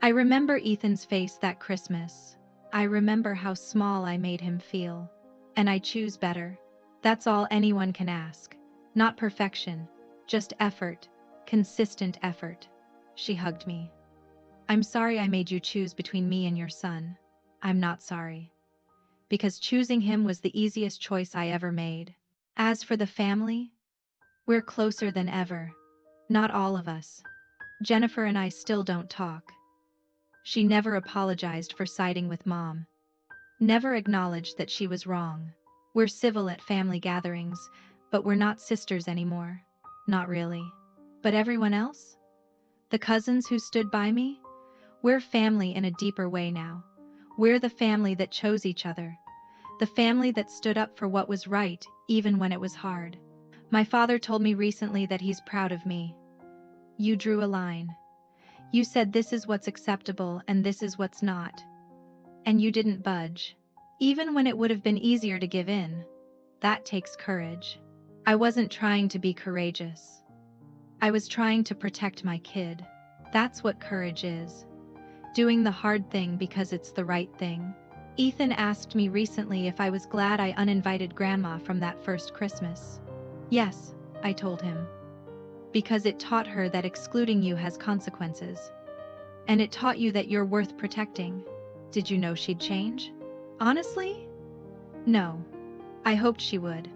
I remember Ethan's face that Christmas. I remember how small I made him feel. And I choose better. That's all anyone can ask. Not perfection, just effort, consistent effort. She hugged me. I'm sorry I made you choose between me and your son. I'm not sorry. Because choosing him was the easiest choice I ever made. As for the family, we're closer than ever. Not all of us. Jennifer and I still don't talk. She never apologized for siding with Mom. Never acknowledged that she was wrong. We're civil at family gatherings, but we're not sisters anymore. Not really. But everyone else? The cousins who stood by me? We're family in a deeper way now. We're the family that chose each other. The family that stood up for what was right, even when it was hard. My father told me recently that he's proud of me. You drew a line. You said this is what's acceptable and this is what's not. And you didn't budge. Even when it would have been easier to give in. That takes courage. I wasn't trying to be courageous. I was trying to protect my kid. That's what courage is. Doing the hard thing because it's the right thing. Ethan asked me recently if I was glad I uninvited Grandma from that first Christmas. Yes, I told him. Because it taught her that excluding you has consequences. And it taught you that you're worth protecting. Did you know she'd change? Honestly? No. I hoped she would.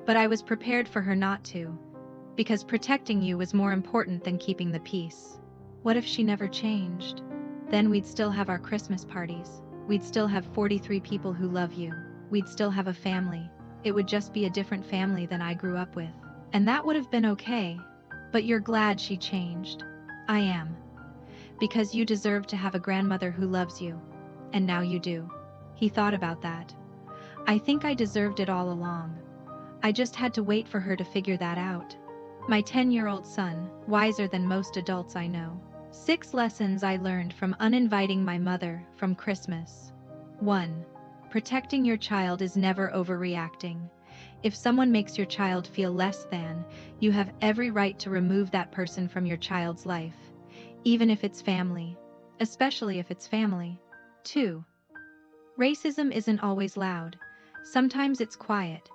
But I was prepared for her not to. Because protecting you was more important than keeping the peace. What if she never changed? Then we'd still have our Christmas parties. We'd still have 43 people who love you. We'd still have a family. It would just be a different family than I grew up with. And that would have been okay. But you're glad she changed. I am. Because you deserve to have a grandmother who loves you. And now you do. He thought about that. I think I deserved it all along. I just had to wait for her to figure that out. My 10-year-old son, wiser than most adults I know. 6 lessons I learned from uninviting my mother from Christmas. 1. Protecting your child is never overreacting. If someone makes your child feel less than, you have every right to remove that person from your child's life. Even if it's family. Especially if it's family. 2. Racism isn't always loud. Sometimes it's quiet.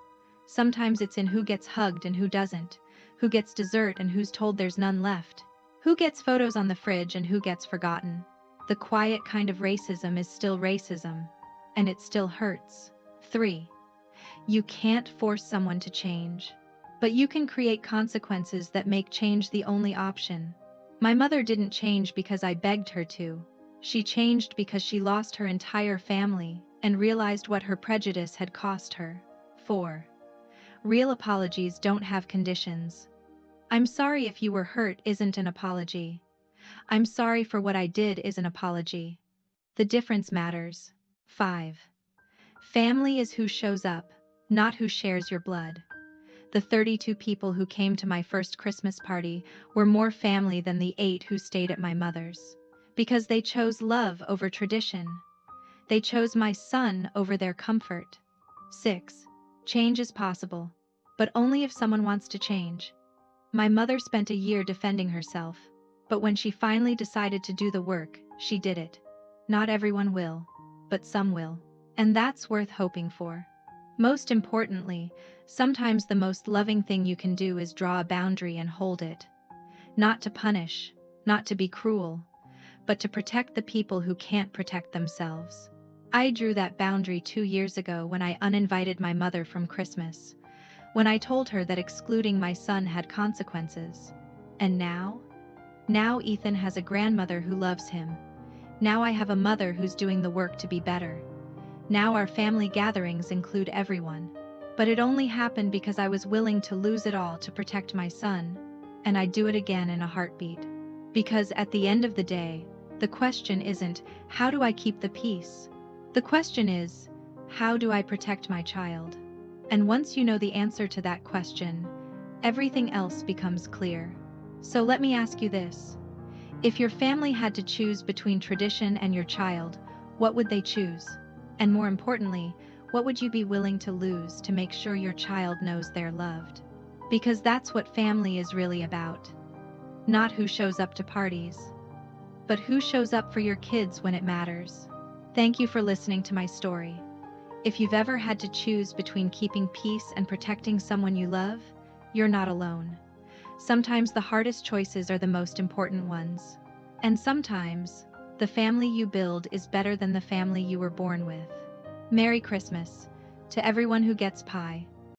Sometimes it's in who gets hugged and who doesn't, who gets dessert and who's told there's none left, who gets photos on the fridge and who gets forgotten. The quiet kind of racism is still racism, and it still hurts. 3. You can't force someone to change, but you can create consequences that make change the only option. My mother didn't change because I begged her to. She changed because she lost her entire family and realized what her prejudice had cost her. 4. Real apologies don't have conditions. I'm sorry if you were hurt isn't an apology. I'm sorry for what I did is an apology. The difference matters. 5. Family is who shows up, not who shares your blood. The 32 people who came to my first Christmas party were more family than the 8 who stayed at my mother's. Because they chose love over tradition. They chose my son over their comfort. 6. Change is possible, but only if someone wants to change. My mother spent a year defending herself, but when she finally decided to do the work, she did it. Not everyone will, but some will. And that's worth hoping for. Most importantly, sometimes the most loving thing you can do is draw a boundary and hold it. Not to punish, not to be cruel, but to protect the people who can't protect themselves. I drew that boundary 2 years ago when I uninvited my mother from Christmas, when I told her that excluding my son had consequences. And now? Now Ethan has a grandmother who loves him. Now I have a mother who's doing the work to be better. Now our family gatherings include everyone. But it only happened because I was willing to lose it all to protect my son, and I'd do it again in a heartbeat. Because at the end of the day, the question isn't, how do I keep the peace? The question is, how do I protect my child? And once you know the answer to that question, everything else becomes clear. So let me ask you this. If your family had to choose between tradition and your child, what would they choose? And more importantly, what would you be willing to lose to make sure your child knows they're loved? Because that's what family is really about. Not who shows up to parties, but who shows up for your kids when it matters. Thank you for listening to my story. If you've ever had to choose between keeping peace and protecting someone you love, you're not alone. Sometimes the hardest choices are the most important ones. And sometimes, the family you build is better than the family you were born with. Merry Christmas to everyone who gets pie.